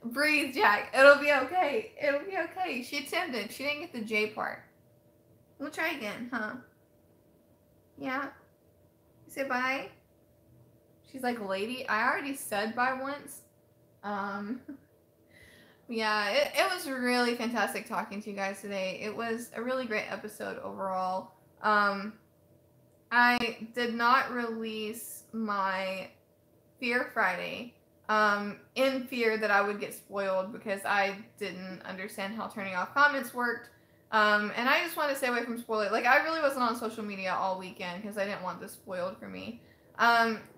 Breathe, Jack. It'll be okay. It'll be okay. She attempted. She didn't get the J part. We'll try again, huh? Yeah? You say bye? She's like, lady, I already said bye once. Yeah, it was really fantastic talking to you guys today. It was a really great episode overall. I did not release my Fear Friday in fear that I would get spoiled because I didn't understand how turning off comments worked. And I just wanted to stay away from spoiling. Like, I really wasn't on social media all weekend because I didn't want this spoiled for me.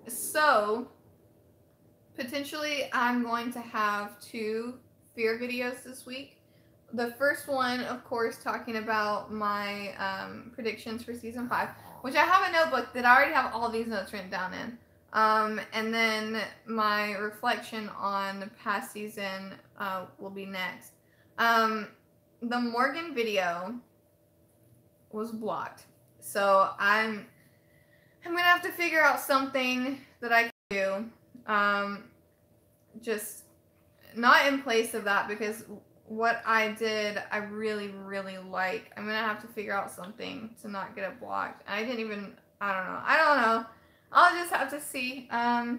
So, potentially, I'm going to have 2 fear videos this week. The first one, of course, talking about my predictions for season 5, which I have a notebook that I already have all these notes written down in. And then my reflection on the past season will be next. The Morgan video was blocked, so I'm gonna have to figure out something that I can do. Just not in place of that, because what I did I really, really like. I'm gonna have to figure out something to not get it blocked. I don't know. I'll just have to see. My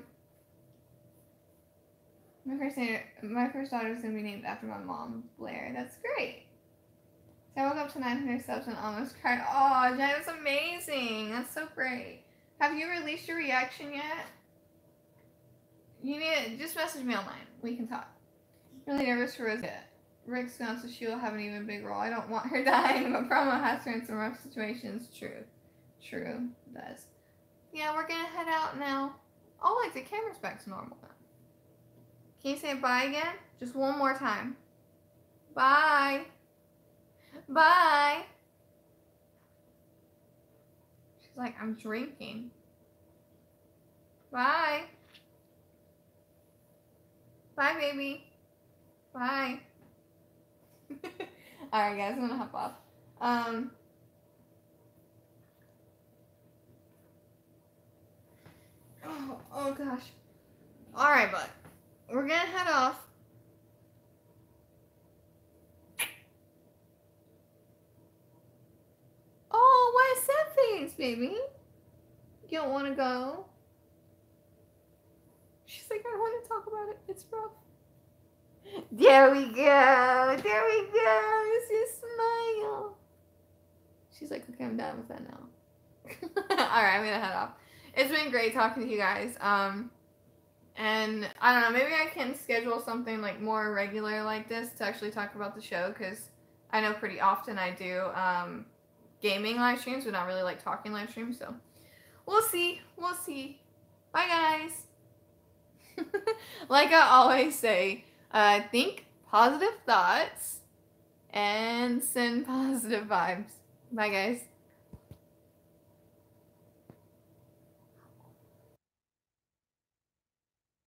first daughter is gonna be named after my mom, Blair. That's great. So I woke up to 900 subs and almost cried. Oh, Jen, it's amazing. That's so great. Have you released your reaction yet? You need to just message me online. We can talk. Really nervous for Rose yet. Rick announced that she'll have an even big role. I don't want her dying, but promo has her in some rough situations. True. It does. Yeah, we're gonna head out now. Oh, like the camera's back to normal now. Can you say bye again? Just one more time. Bye. Bye. She's like, I'm drinking. Bye. Bye, baby. Bye. Alright, guys, I'm gonna hop off. Oh gosh. Alright, bud. We're gonna head off. Oh, why is that face, baby? You don't want to go? She's like, I want to talk about it. It's rough. There we go. There we go. It's your smile. She's like, okay, I'm done with that now. Alright, I'm gonna head off. It's been great talking to you guys. And I don't know, maybe I can schedule something like more regular like this to actually talk about the show, because I know pretty often I do gaming live streams, but not really like talking live streams, so we'll see. Bye, guys. Like I always say, think positive thoughts and send positive vibes. Bye, guys.